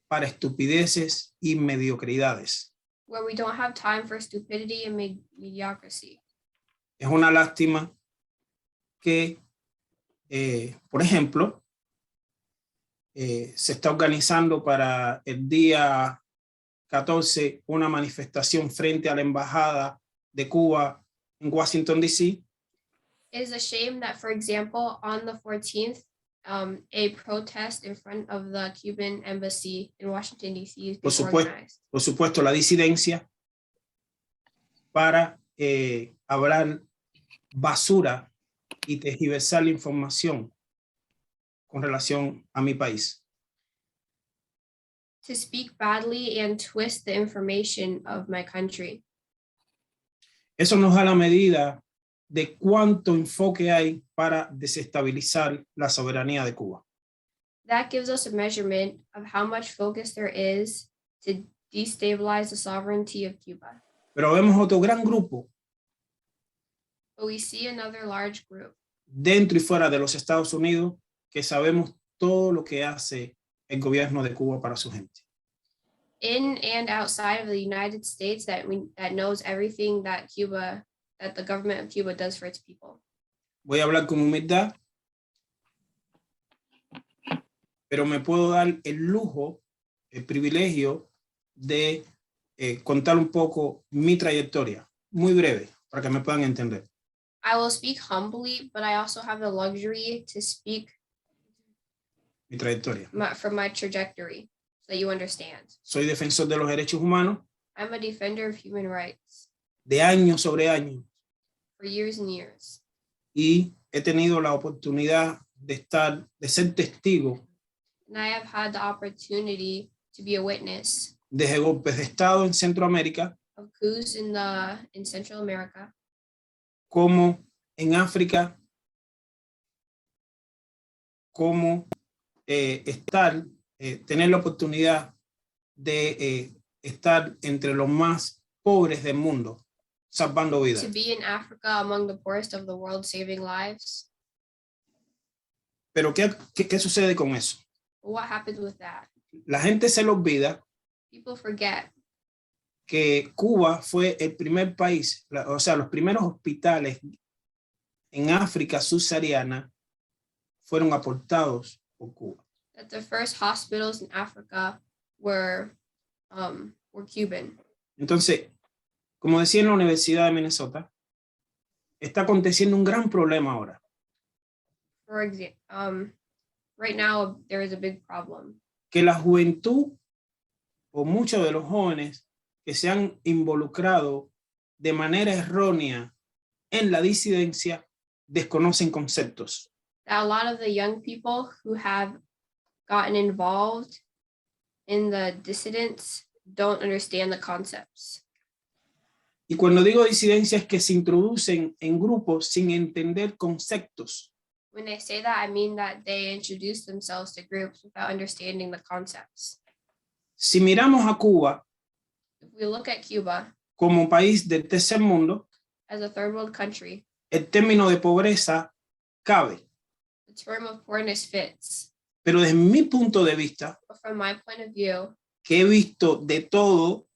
para estupideces y mediocridades. where we don't have time for stupidity and mediocrity. Es una lástima que, por ejemplo, se está organizando para el día 14 una manifestación frente a la embajada de Cuba en Washington, D.C. It is a shame that, for example, on the 14th, a protest in front of the Cuban Embassy in Washington, D.C. is being organized. Por supuesto, la disidencia para hablar basura y tergiversar la información con relación a mi país. To speak badly and twist the information of my country. Eso nos da la medida de cuánto enfoque hay para desestabilizar la soberanía de Cuba. That gives us a measurement of how much focus there is to destabilize the sovereignty of Cuba. Pero vemos otro gran grupo But we see another large group dentro y fuera de los Estados Unidos que sabemos todo lo que hace el gobierno de Cuba para su gente. in and outside of the United States that knows everything that the government of Cuba does for its people. Voy a hablar con humildad, pero me puedo dar el lujo, el privilegio de contar un poco mi trayectoria, muy breve, para que me puedan entender. I will speak humbly, but I also have the luxury to speak Mi trayectoria. from my trajectory so that you understand. Soy defensor de los derechos humanos I'm a defender of human rights de años sobre años for years and years. y he tenido la oportunidad de ser testigo And I have had the opportunity to be a witness de golpes de Estado en Centroamérica, of coups in Central America, como en África, como tener la oportunidad de estar entre los más pobres del mundo, salvando vidas. to be in Africa among the poorest of the world, saving lives. Pero ¿qué sucede con eso? But what happens with that? La gente se le olvida People forget que Cuba fue el primer país, o sea, los primeros hospitales en África subsahariana fueron aportados por Cuba. that the first hospitals in Africa were Cuban. Entonces, como decía en la Universidad de Minnesota, está aconteciendo un gran problema ahora. For example, right now there is a big problem Que la juventud o muchos de los jóvenes que se han involucrado de manera errónea en la disidencia desconocen conceptos. that a lot of the young people who have gotten involved in the dissidents don't understand the concepts. Y cuando digo disidencia es que se introducen en grupos sin entender conceptos. When I say that, I mean that they introduce themselves to groups without understanding the concepts. Si miramos a Cuba, If we look at Cuba como país del tercer mundo, as a third world country, el término de pobreza cabe. the term of poorness fits. Pero desde mi punto de vista, But from my point of view, que he visto de todo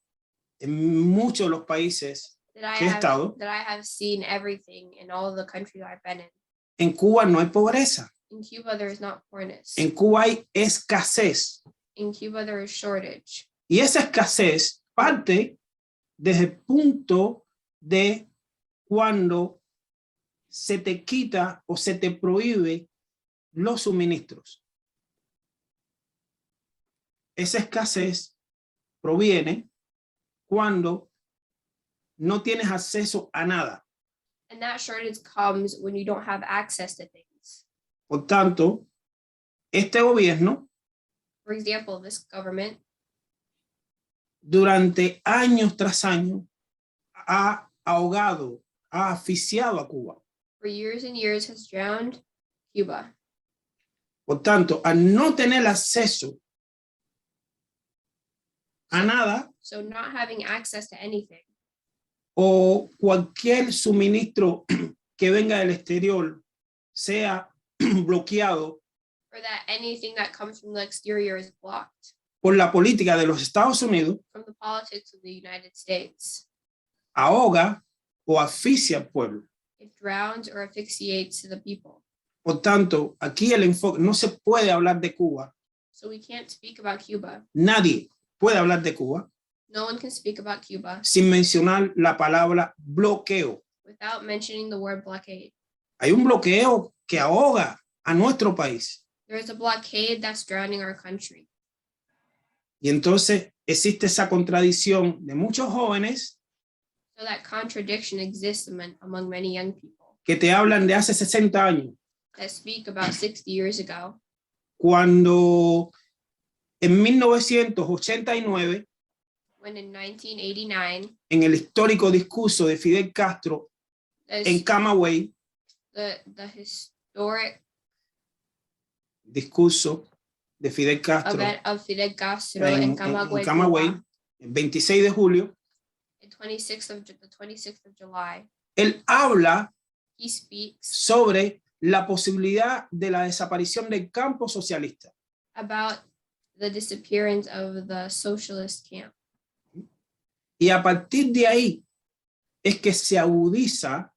en muchos de los países that que he estado, I have seen everything in all the countries I've been in. en Cuba no hay pobreza. In Cuba, there is not poorness. En Cuba hay escasez. In Cuba, there is shortage. Y esa escasez parte desde el punto de cuando se te quita o se te prohíbe los suministros. Esa escasez proviene cuando no tienes acceso a nada. And that shortage comes when you don't have access to things. Por tanto, este gobierno For example, this government durante años tras años ha ahogado, ha asfixiado a Cuba. for years and years has drowned Cuba. Por tanto, al no tener acceso a nada So not having access to anything o cualquier suministro que venga del exterior sea bloqueado or that anything that comes from the exterior is blocked por la política de los Estados Unidos, from the politics of the United States. ahoga o asfixia al pueblo. It drowns or asphyxiates the people. Por tanto, aquí el enfoque, no se puede hablar de Cuba, So we can't speak about Cuba. nadie puede hablar de Cuba No one can speak about Cuba sin mencionar la palabra bloqueo. without mentioning the word blockade. Hay un bloqueo que ahoga a nuestro país. There is a blockade that's drowning our country. Y entonces existe esa contradicción de muchos jóvenes So that contradiction exists among many young people que te hablan de hace 60 años, that speak about 60 years ago, cuando en 1989, when in 1989, en el histórico discurso de Fidel Castro en Camagüey, the historic discurso de Fidel Castro event of Fidel Castro in en Camagüey, Camagüey, Cuba, el 26 de julio, the 26th of July, él habla he speaks sobre la posibilidad de la desaparición del campo socialista. about the disappearance of the socialist camp. Y a partir de ahí es que se agudiza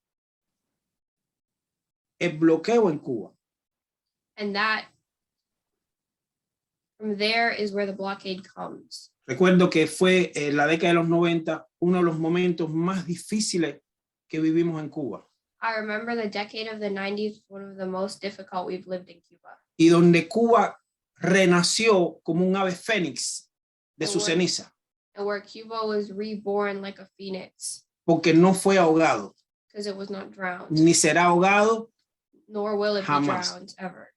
el bloqueo en Cuba. And that, from there is where the blockade comes. Recuerdo que fue en la década de los 90 uno de los momentos más difíciles que vivimos en Cuba I remember the decade of the 90s, one of the most difficult we've lived in Cuba. y donde Cuba renació como un ave fénix de su ceniza, And where Cuba was reborn like a phoenix, porque no fue ahogado, because it was not drowned, ni será ahogado. nor will it be Jamás. drowned ever.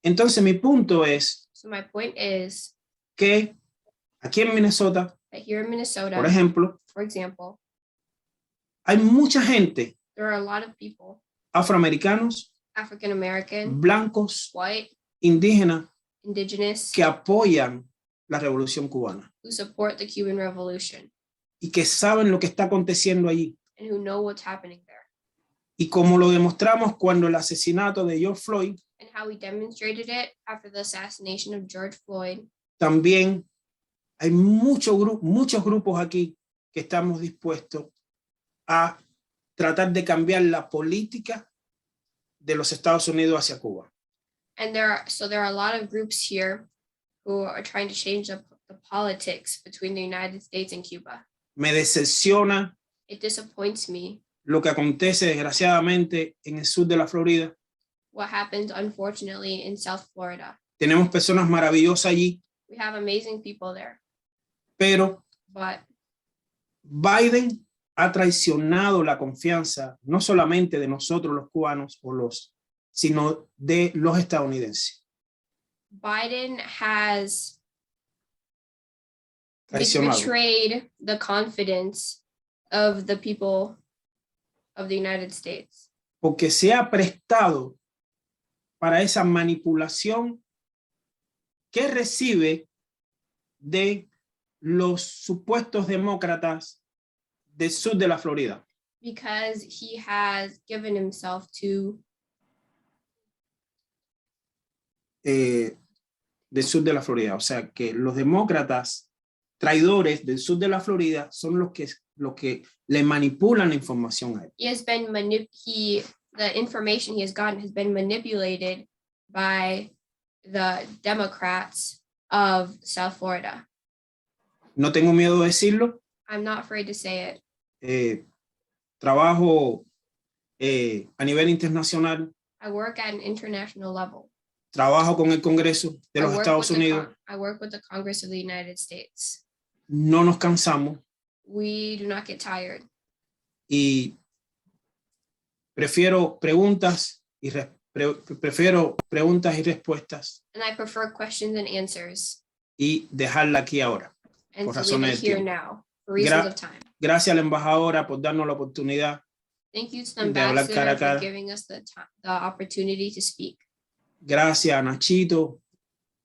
Entonces mi punto es So my point is que aquí en Minnesota, that here in Minnesota, por ejemplo, for example, hay mucha gente, there are a lot of people, afroamericanos, African American, blancos, white, indígenas, indigenous, que apoyan la revolución cubana who support the Cuban Revolution y que saben lo que está aconteciendo allí. and who know what's happening there. Y como lo demostramos cuando el asesinato de George Floyd, And how we demonstrated it after the assassination of George Floyd. también hay muchos grupos aquí que estamos dispuestos a tratar de cambiar la política de los Estados Unidos hacia Cuba. And there are a lot of groups here who are trying to change the politics between the United States and Cuba. Me decepciona It disappoints me lo que acontece desgraciadamente en el sur de la Florida. what happened, unfortunately, in South Florida. Tenemos personas maravillosas allí, We have amazing people there, pero but Biden ha traicionado la confianza no solamente de nosotros los cubanos sino de los estadounidenses. Biden has Traicionado. betrayed the confidence of the people of the United States Porque se ha prestado para esa manipulación que recibe de los supuestos demócratas del sur de la Florida. Because he has given himself to Del sur de la Florida. O sea, que los demócratas traidores del sur de la Florida son los que le manipulan la información a él. he has been the information he has gotten has been manipulated by the Democrats of South Florida. No tengo miedo de decirlo. I'm not afraid to say it. Trabajo a nivel internacional. I work at an international level. Trabajo con el Congreso de los Estados Unidos. I work with the Congress of the United States. No nos cansamos. We do not get tired. Y prefiero preguntas y respuestas And I prefer questions and answers. y dejarla aquí ahora. And Por to razones leave it de here tiempo. now for reasons of time. Gracias a la embajadora por darnos la oportunidad. Thank you to the De hablar cara a ambassador cara. for giving us the opportunity to speak. Gracias a Nachito,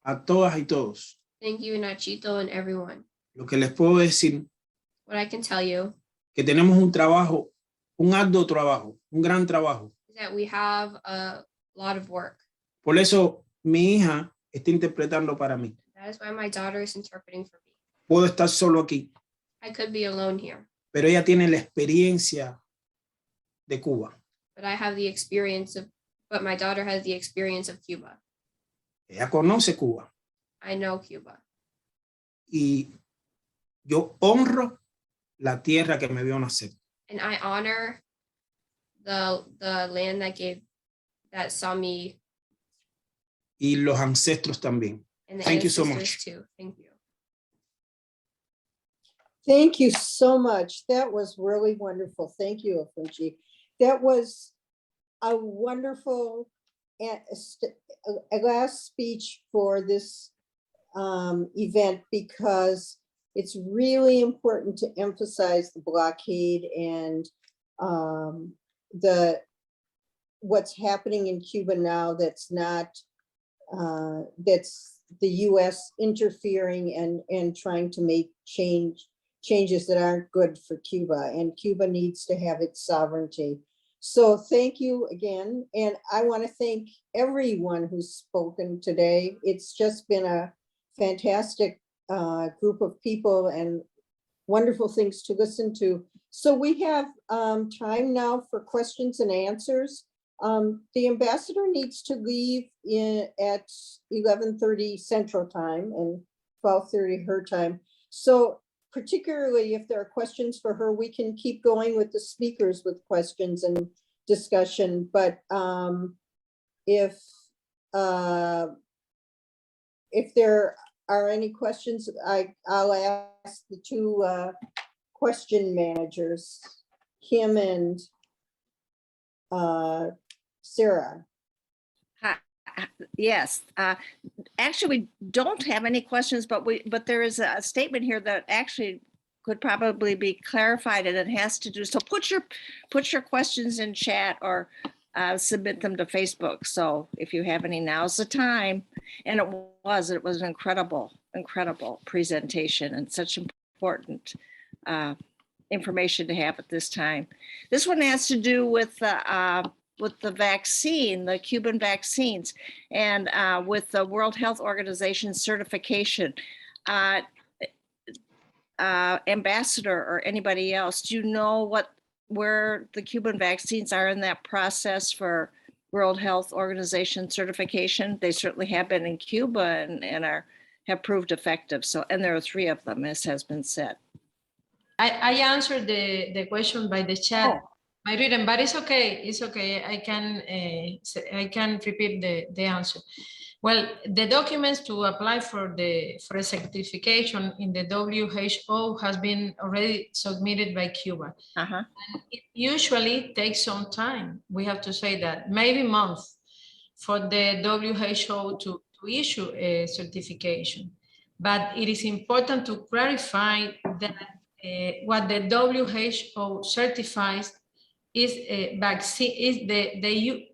a todas y todos. Thank you, Nachito, and everyone. Lo que les puedo decir What I can tell you que tenemos un trabajo, un arduo trabajo, un gran trabajo. is that we have a lot of work. Por eso mi hija está interpretando para mí. That is why my daughter is interpreting for me. Puedo estar solo aquí, I could be alone here, pero ella tiene la experiencia de Cuba. but my daughter has the experience of Cuba. Ella conoce Cuba I know Cuba. y yo honro la tierra que me vio nacer. And I honor the land that saw me, Y los ancestros también. and the Thank you so ancestors much. too. Thank you. Thank you so much. That was really wonderful. Thank you, Afunji. That was a wonderful a last speech for this event, because it's really important to emphasize the blockade and what's happening in Cuba now. That's not that's the US interfering and trying to make changes that aren't good for Cuba, and Cuba needs to have its sovereignty. So thank you again. And I want to thank everyone who's spoken today. It's just been a fantastic group of people and wonderful things to listen to. So we have time now for questions and answers. The ambassador needs to leave at 11:30 Central Time and 12:30 her time. So particularly if there are questions for her, we can keep going with the speakers with questions and discussion. But if there are any questions, I'll ask the two question managers, Kim and Sarah. Yes, actually, we don't have any questions, but there is a statement here that actually could probably be clarified, and it has to do, so put your questions in chat or submit them to Facebook. So if you have any, now's the time. And it was an incredible presentation and such important information to have at this time. This one has to do with the vaccine, the Cuban vaccines, and with the World Health Organization certification. Ambassador or anybody else, do you know where the Cuban vaccines are in that process for World Health Organization certification? They certainly have been in Cuba and have proved effective. So, and there are 3 of them, as has been said. I answered the question by the chat. I read them, but it's okay. It's okay. I can repeat the answer. Well, the documents to apply for a certification in the WHO has been already submitted by Cuba. Uh-huh. And it usually takes some time. We have to say that, maybe months, for the WHO to issue a certification. But it is important to clarify that what the WHO certifies is a vaccine, is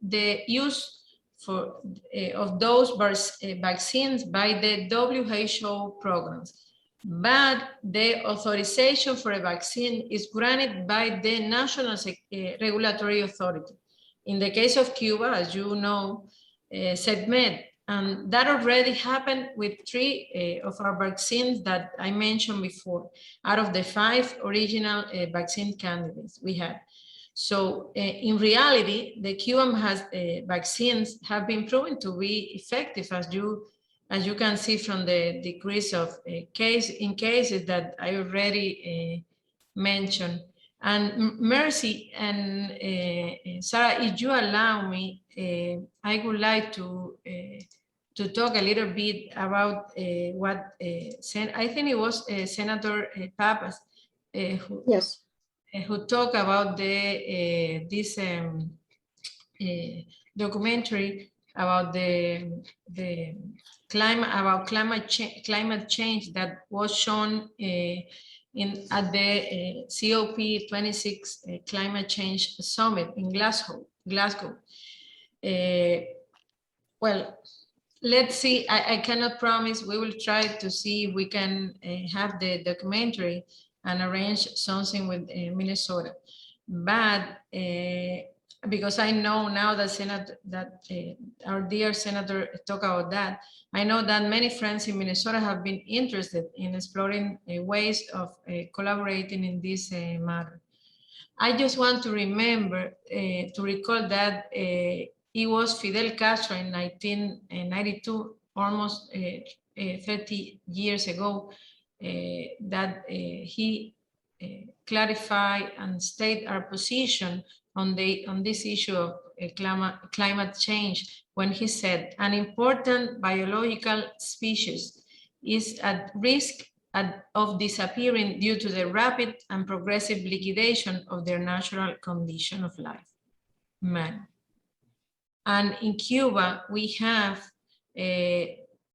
the use of those vaccines by the WHO programs. but the authorization for a vaccine is granted by the national regulatory authority. In the case of Cuba, as you know, SEDMED, and that already happened with 3 of our vaccines that I mentioned before, out of the 5 original vaccine candidates we had. So in reality, the Cuban vaccines have been proven to be effective, as you can see from the decrease of cases that I already mentioned. And Mercy and Sarah, if you allow me, I would like to talk a little bit about what I think it was Senator Pappas who, Yes. who talked about this documentary about the climate change that was shown at the COP26 climate change summit in Glasgow. Well, let's see. I cannot promise. We will try to see if we can have the documentary and arrange something with Minnesota. But because I know now that our dear senator talked about that, I know that many friends in Minnesota have been interested in exploring ways of collaborating in this matter. I just want to recall that it was Fidel Castro in 1992, almost 30 years ago, that he clarified and state our position on this issue of climate change when he said an important biological species is at risk of disappearing due to the rapid and progressive liquidation of their natural condition of life, man. And in Cuba, we have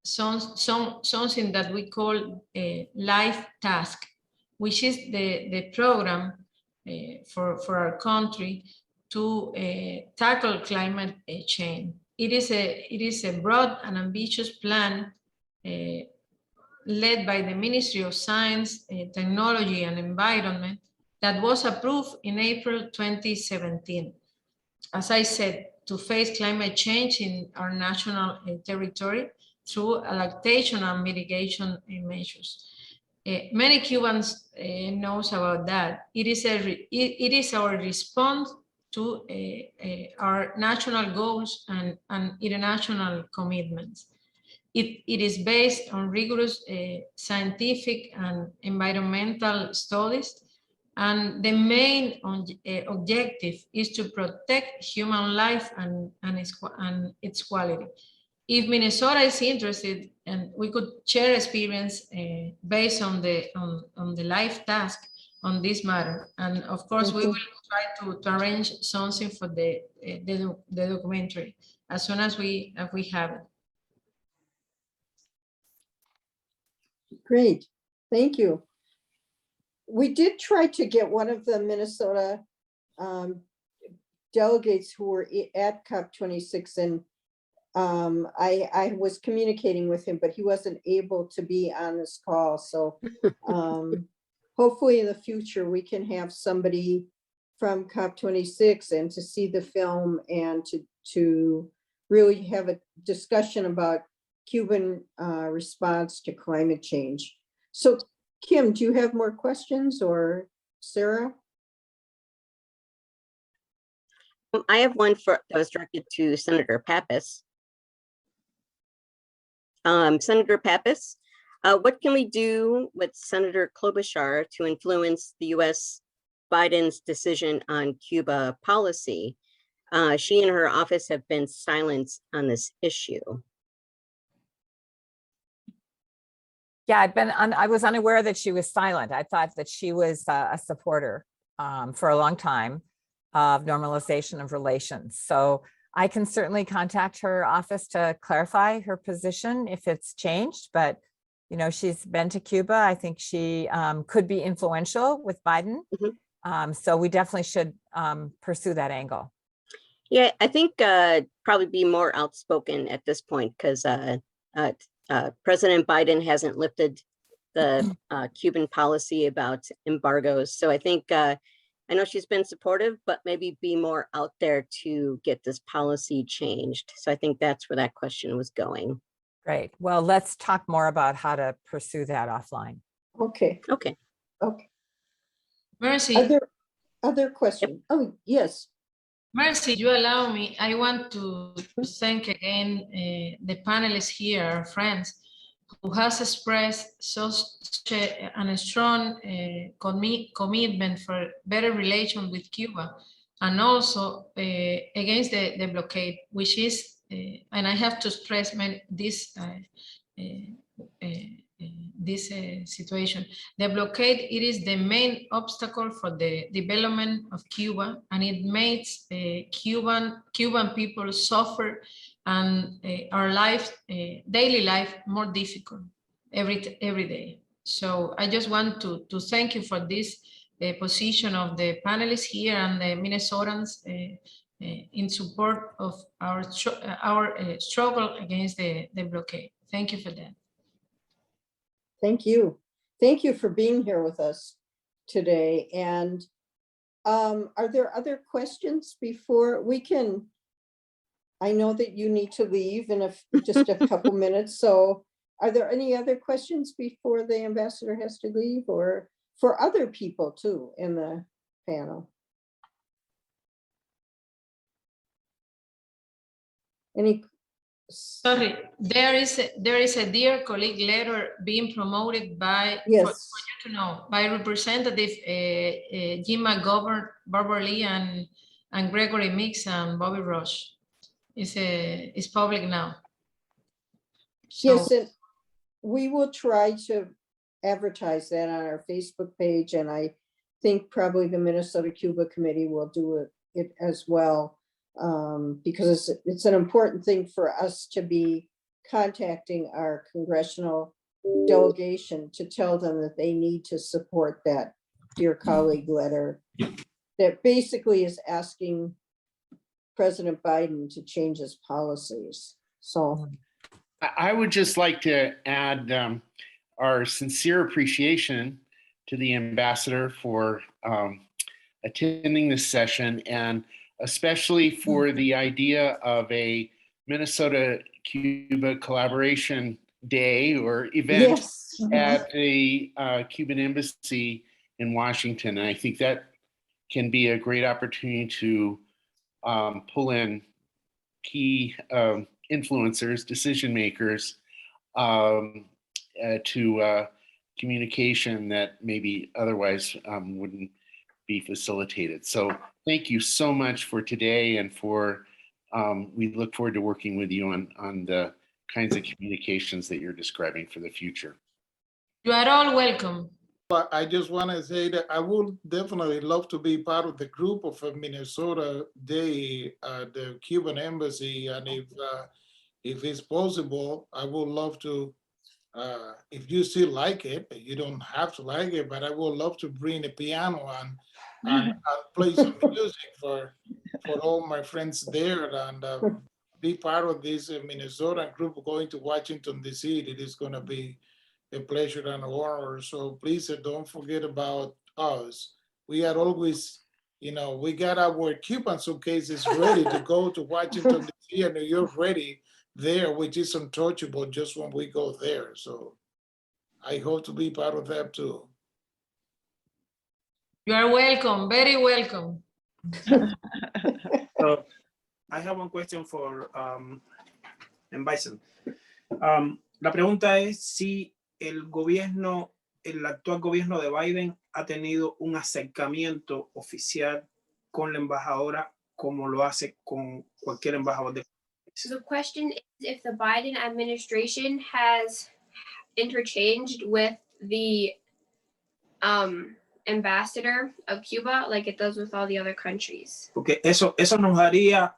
something that we call a life task, which is the program for our country to tackle climate change. It is a broad and ambitious plan led by the Ministry of Science, Technology and Environment that was approved in April 2017. As I said, to face climate change in our national territory through adaptation and mitigation measures. Many Cubans knows about that. It is our response to our national goals and international commitments. It is based on rigorous scientific and environmental studies, and the main objective is to protect human life and its quality. If Minnesota is interested, and we could share experience based on the life task on this matter, and of course we will try to arrange something for the documentary as soon as we have it. Great, thank you. We did try to get one of the Minnesota delegates who were at COP26, and I was communicating with him, but he wasn't able to be on this call. So hopefully in the future we can have somebody from COP26 and to see the film and to really have a discussion about Cuban response to climate change. So Kim, do you have more questions, or Sarah? I have one that was directed to Senator Pappas. Senator Pappas, what can we do with Senator Klobuchar to influence the U.S. Biden's decision on Cuba policy? She and her office have been silent on this issue. Yeah, I was unaware that she was silent. I thought that she was a supporter for a long time of normalization of relations. So I can certainly contact her office to clarify her position if it's changed, but you know, she's been to Cuba. I think she could be influential with Biden. Mm-hmm. So we definitely should pursue that angle. Yeah, I think probably be more outspoken at this point, because President Biden hasn't lifted the Cuban policy about embargoes. So I think, I know she's been supportive, but maybe be more out there to get this policy changed. So I think that's where that question was going. Great. Well, let's talk more about how to pursue that offline. Okay, Okay. okay. Mercy, Are there other questions? Oh, yes. Mercy, you allow me, I want to thank again the panelists here, our friends, who has expressed such a strong commitment for better relations with Cuba, and also against the blockade, which is, and I have to stress this situation. The blockade, it is the main obstacle for the development of Cuba, and it makes Cuban people suffer and our life, daily life, more difficult every day. So I just want to thank you for this position of the panelists here and the Minnesotans in support of our struggle against the blockade. Thank you for that. Thank you. Thank you for being here with us today. And are there other questions before we can? I know that you need to leave in just a couple minutes. So are there any other questions before the ambassador has to leave, or for other people too in the panel? Any? Sorry, there is a dear colleague letter being promoted by, Yes. for you to know, by Representative Jim McGovern, Barbara Lee, and Gregory Mix and Bobby Rush. It's public now. So, Yes, and we will try to advertise that on our Facebook page, and I think probably the Minnesota Cuba Committee will do it as well, because it's an important thing for us to be contacting our congressional delegation to tell them that they need to support that dear colleague letter that basically is asking President Biden to change his policies. So I would just like to add our sincere appreciation to the ambassador for attending this session, and especially for the idea of a Minnesota-Cuba collaboration day or event yes, at the Cuban Embassy in Washington. And I think that can be a great opportunity to pull in key influencers, decision makers, to communication that maybe otherwise wouldn't be facilitated. So thank you so much for today, and for we look forward to working with you on the kinds of communications that you're describing for the future. you are all welcome. But I just want to say that I would definitely love to be part of the group of a Minnesota Day at the Cuban Embassy, and if it's possible, I would love to. If you still like it, you don't have to like it, but I would love to bring a piano and play some music for all my friends there, and be part of this Minnesota group going to Washington, D.C. It is going to be a pleasure and an honor. So please don't forget about us. We are always, we got our Cuban suitcases ready to go to Washington, D.C. and New York ready there, which is untouchable just when we go there. So I hope to be part of that too. You are welcome, very welcome. So I have one question for Ambassador. La pregunta es si el actual gobierno de Biden ha tenido un acercamiento oficial con la embajadora como lo hace con cualquier embajador de. So the question is if the Biden administration has interchanged with the ambassador of Cuba like it does with all the other countries. Porque eso nos daría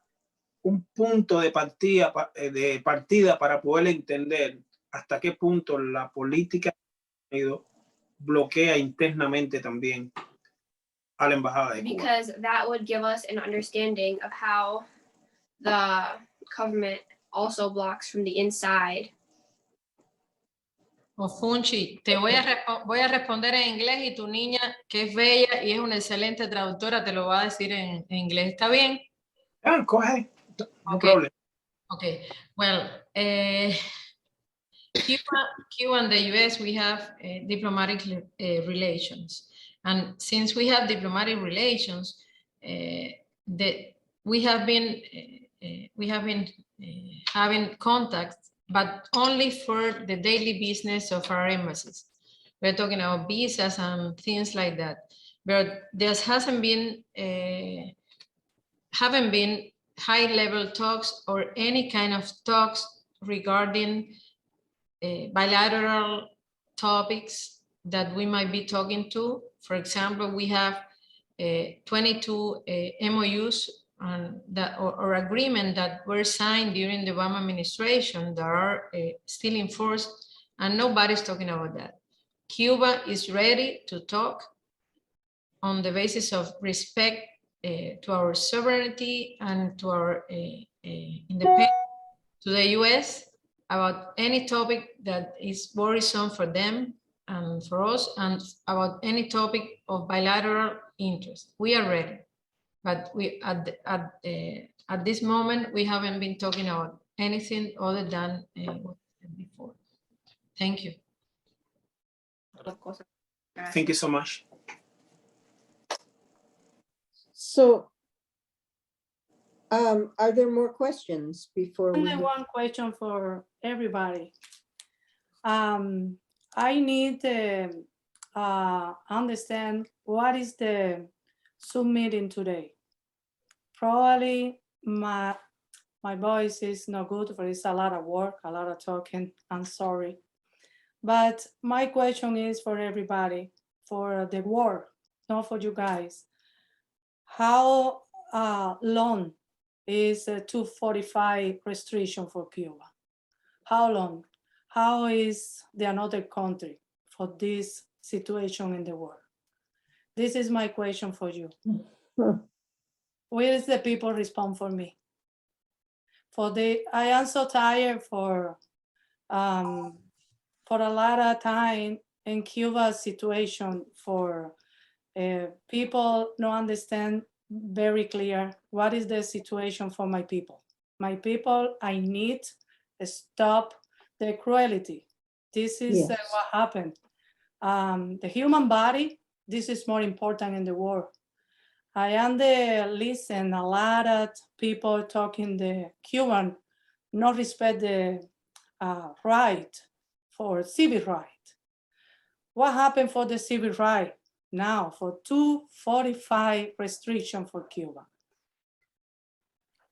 un punto de partida para poder entender hasta qué punto la política bloquea internamente también a la embajada de Cuba. Because that would give us an understanding of how the government also blocks from the inside. O Funchi, voy a responder en inglés y tu niña, que es bella y es una excelente traductora, te lo va a decir en inglés. ¿Está bien? Yeah, go ahead. No Okay. problem. Okay. Well, Cuba and the US, we have diplomatic relations. And since we have diplomatic relations, we have been having contacts, but only for the daily business of our embassies. We're talking about visas and things like that. But there haven't been high-level talks or any kind of talks regarding bilateral topics that we might be talking to. For example, we have 22 MOUs or agreement that were signed during the Obama administration that are still in force, and nobody's talking about that. Cuba is ready to talk on the basis of respect to our sovereignty and to our independence, to the US, about any topic that is worrisome for them and for us, and about any topic of bilateral interest. We are ready, but we at this moment we haven't been talking about anything other than what we said before. Thank you. Thank you so much. So are there more questions before we? Only one question for everybody. I need to understand what is the Zoom meeting today. Probably my voice is not good, but it's a lot of work, a lot of talking. I'm sorry. But my question is for everybody, for the world, not for you guys. How long is a 245 restriction for Cuba? How long? How is the another country for this situation in the world? This is my question for you. Where is the people respond for me? I am so tired for a lot of time in Cuba's situation for people don't understand very clear what is the situation for my people. My people, I need to stop the cruelty. This is Yes. what happened. The human body, this is more important in the world. I am listen a lot of people talking the Cuban not respect the right for civil right. What happened for the civil right now for 245 restriction for Cuba?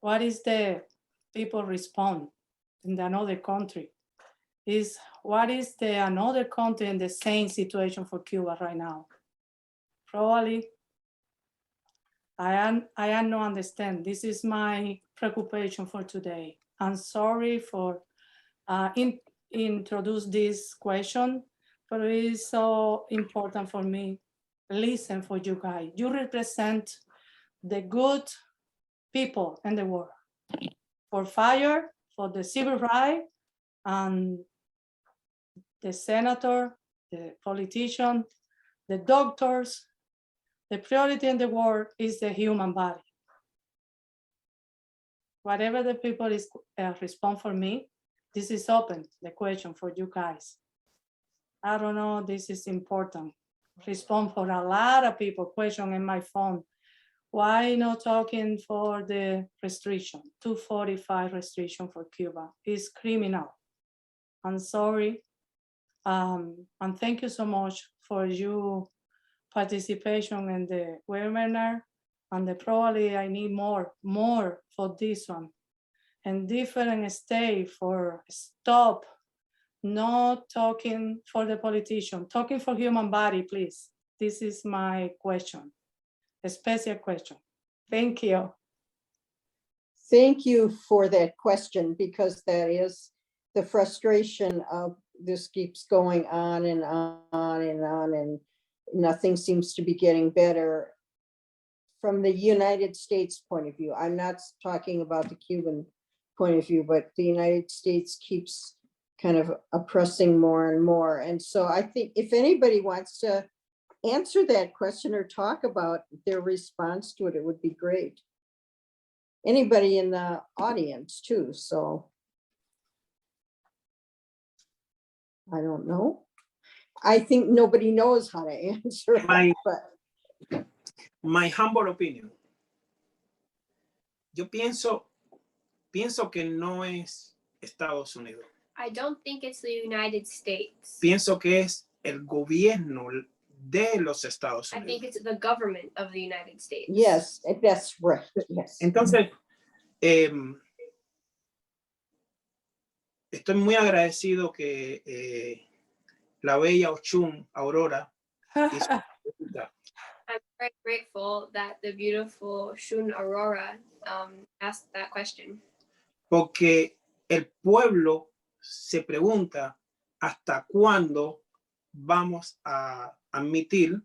What is the people respond in another country? What is the another country in the same situation for Cuba right now? Probably I am not understand. This is my preoccupation for today. I'm sorry for introduce this question, but it is so important for me. Listen for you guys. You represent the good people in the world. For fire, for the civil right, and the senator, the politician, the doctors. The priority in the world is the human body. Whatever the people is respond for me, this is open, the question for you guys. I don't know, this is important. Respond for a lot of people, question in my phone. Why not talking for the restriction, 245 restriction for Cuba? It's criminal. I'm sorry. And thank you so much for your participation in the webinar. And probably I need more for this one. And different state for stop not talking for the politician, talking for human body, please. This is my question, a special question. Thank you. Thank you for that question, because that is the frustration of this keeps going on and on and on, and nothing seems to be getting better from the United States point of view. I'm not talking about the Cuban point of view, but the United States keeps kind of oppressing more and more. And so I think if anybody wants to answer that question or talk about their response to it, it would be great. Anybody in the audience too, so. I don't know. I think nobody knows how to answer it, My- but My humble opinion. Yo pienso que no es Estados Unidos. I don't think it's the United States. Pienso que es el gobierno de los Estados I think Unidos. it's the government of the United States. yes, that's right, yes. Entonces, estoy muy agradecido que la bella Ochun, Aurora, hizo esta pregunta, I'm very grateful that the beautiful Shun Aurora asked that question. porque el pueblo se pregunta hasta cuándo vamos a admitir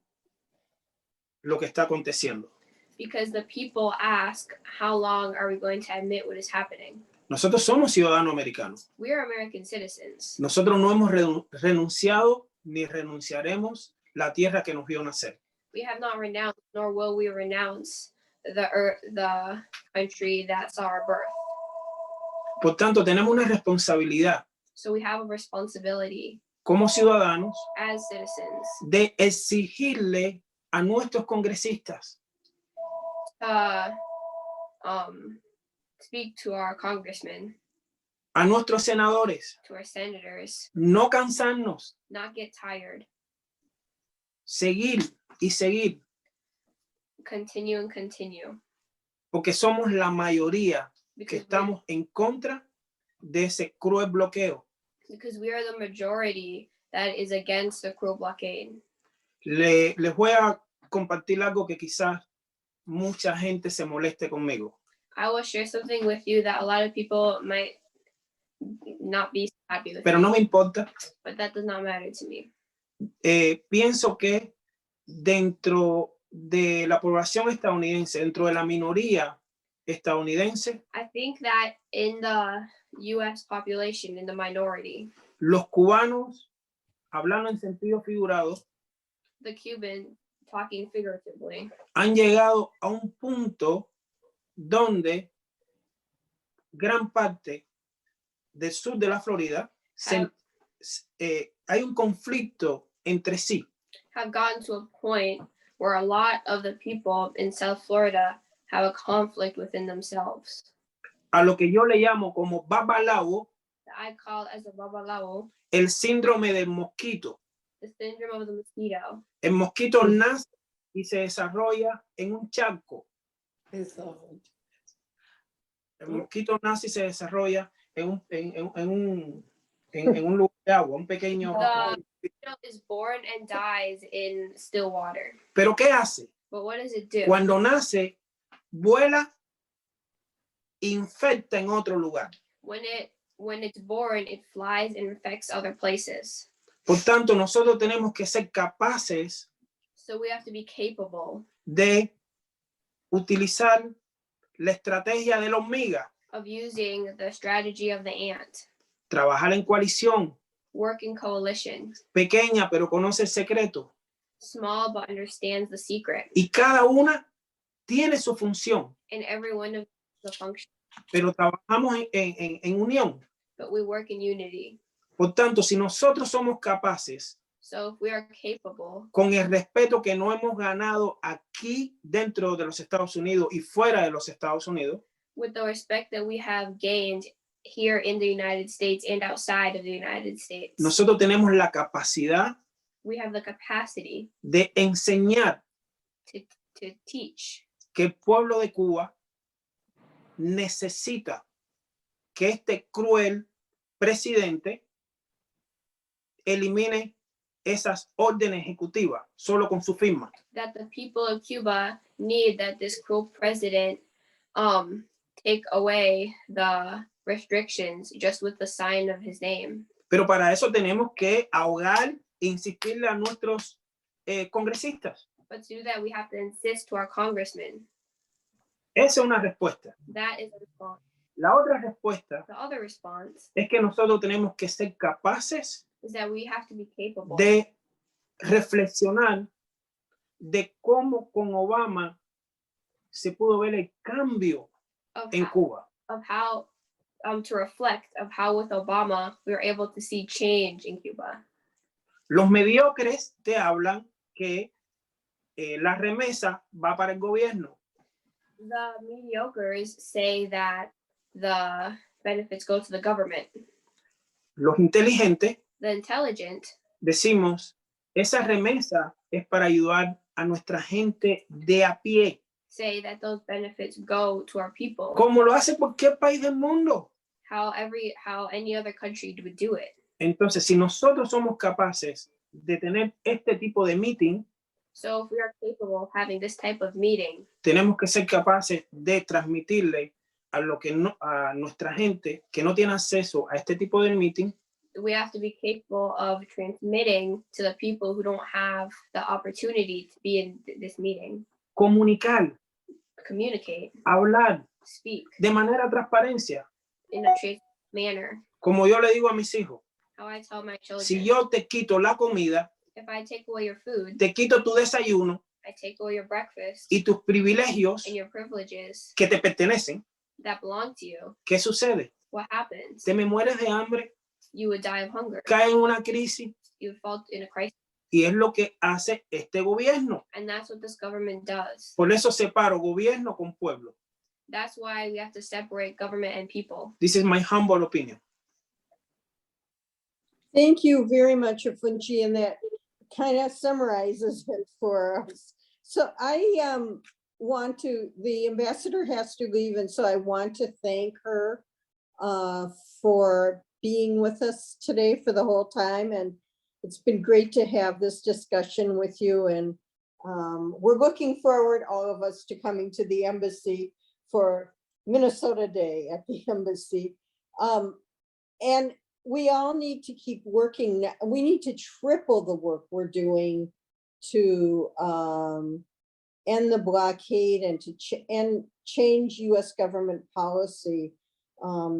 lo que está aconteciendo. Because the people ask, how long are we going to admit what is happening? Nosotros somos ciudadanos americanos. We are American citizens. Nosotros no hemos renunciado ni renunciaremos la tierra que nos vio nacer. We have not renounced, nor will we renounce the country that saw our birth. Por tanto, tenemos una responsabilidad So we have a responsibility como ciudadanos as citizens de exigirle a nuestros congresistas, to speak to our congressmen, a nuestros senadores, to our senators, no cansarnos, not get tired, seguir y seguir, continue and continue. porque somos la mayoría que Because estamos en contra de ese cruel bloqueo. we are the majority that is against the cruel blockade. Les voy a compartir algo que quizás mucha gente se moleste conmigo. I will share something with you that a lot of people might not be happy with, Pero no me importa. but that does not matter to me. Pienso que dentro de la población estadounidense, dentro de la minoría estadounidense, I think that in the US population, in the minority, los cubanos, hablando en sentido figurado, the Cuban, talking figuratively, han llegado a un punto donde gran parte del sur de la Florida hay un conflicto entre sí. have gotten to a point where a lot of the people in South Florida have a conflict within themselves. A lo que yo le llamo como babalao, That I call as a babalao, el síndrome del mosquito. the syndrome of the mosquito. El mosquito nace y se desarrolla en un charco. El mosquito nace y se desarrolla en un lugar de agua, un pequeño. The mosquito is born and dies in still water. Pero ¿qué hace? But what does it do? Cuando nace, vuela, infecta en otro lugar. When it's born, it flies and infects other places. Por tanto, nosotros tenemos que ser capaces So we have to be capable de utilizar la estrategia de la hormiga, of using the strategy of the ant. trabajar en coalición, Work in coalition. pequeña pero conoce el secreto. Small but understands the secret. Y cada una tiene su función, And every one of the function. pero trabajamos en unión. But we work in unity. Por tanto, si nosotros somos capaces, So if we are capable, con el respeto que no hemos ganado aquí dentro de los Estados Unidos y fuera de los Estados Unidos, with the respect that we have gained here in the United States and outside of the United States, nosotros tenemos la capacidad we have the capacity de enseñar to teach que el pueblo de Cuba necesita que este cruel presidente elimine esas órdenes ejecutivas solo con su firma. that the people of Cuba need that this cruel president take away the restrictions just with the sign of his name. Pero para eso tenemos que ahogar e insistirle a nuestros congresistas. But to do that, we have to insist to our congressmen. Esa es una respuesta. That is a response. La otra respuesta The other response es que nosotros tenemos que ser capaces is that we have to be capable de reflexionar de cómo con Obama se pudo ver el cambio of en how, Cuba. to reflect of how with Obama we were able to see change in Cuba. Los mediocres te hablan que la remesa va para el gobierno. The mediocres say that the benefits go to the government. Los inteligentes The intelligent decimos, esa remesa es para ayudar a nuestra gente de a pie. say that those benefits go to our people. Como lo hace cualquier país del mundo. How any other country would do it. Entonces, si nosotros somos capaces de tener este tipo de meeting, So if we are capable of having this type of meeting, tenemos que ser capaces de transmitirle a nuestra gente que no tiene acceso a este tipo de meeting, we have to be capable of transmitting to the people who don't have the opportunity to be in this meeting. comunicar, Communicate, hablar speak de manera transparencia. in a transparent manner. Como yo le digo a mis hijos, How I tell my children, si yo te quito la comida, if I take away your food, te quito tu desayuno I take away your breakfast y tus privilegios and your privileges que te pertenecen, that belong to you, ¿qué sucede? what happens? Te me mueres de hambre, You would die of hunger. caes en una crisis, You would fall in a crisis. y es lo que hace este gobierno. And that's what this government does. Por eso separo gobierno con pueblo. That's why we have to separate government and people. This is my humble opinion. Thank you very much, Afunchi, and that kind of summarizes it for us. So I the ambassador has to leave, and so I want to thank her for being with us today for the whole time. And it's been great to have this discussion with you. And we're looking forward, all of us, to coming to the embassy for Minnesota Day at the embassy. And we all need to keep working. We need to triple the work we're doing to end the blockade and to change US government policy.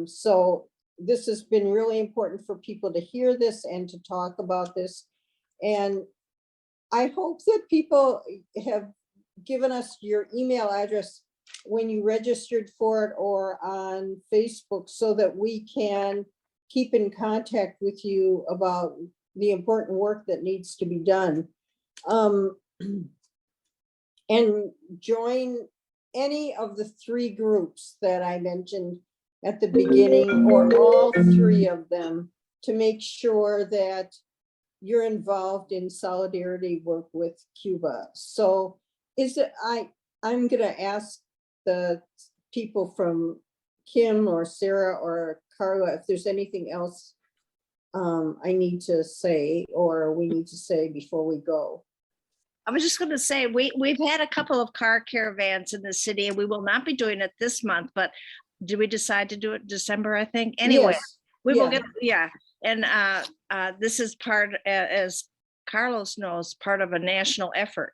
So this has been really important for people to hear this and to talk about this. And I hope that people have given us your email address when you registered for it or on Facebook so that we can keep in contact with you about the important work that needs to be done. And join any of the 3 groups that I mentioned at the beginning, or all 3 of them, to make sure that you're involved in solidarity work with Cuba. So I'm gonna ask the people from Kim or Sarah or Carla if there's anything else I need to say or we need to say before we go. I was just going to say, we've had a couple of car caravans in the city, and we will not be doing it this month, but did we decide to do it December, I think? Anyway, Yes, we will yeah. get, yeah. And this is part, as Carlos knows, part of a national effort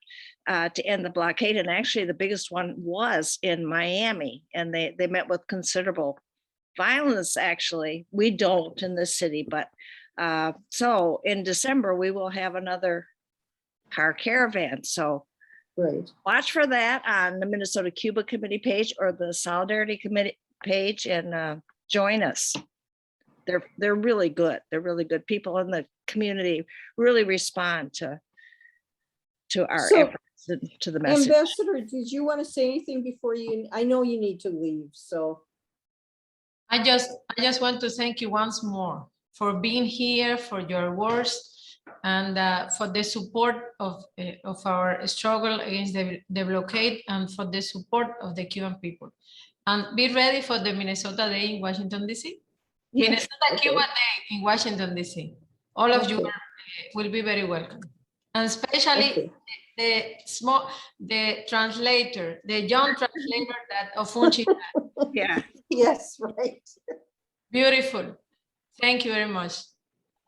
to end the blockade. And actually the biggest one was in Miami, and they met with considerable violence. Actually, we don't in this city, but so in December, we will have another car caravan. So Right. watch for that on the Minnesota Cuba Committee page or the Solidarity Committee page, and join us. They're really good. They're really good. People in the community really respond to our So, efforts and to the message. Ambassador, did you want to say anything before you? I know you need to leave, so. I just want to thank you once more for being here, for your words, and for the support of our struggle against the blockade, and for the support of the Cuban people. And be ready for the Minnesota Day in Washington, D.C. Yes. Minnesota Okay. Cuba Day in Washington, D.C. All of you Okay. will be very welcome. And especially Okay. the translator, the young translator that Ofunchi had. Yeah. Yes, right. Beautiful. Thank you very much.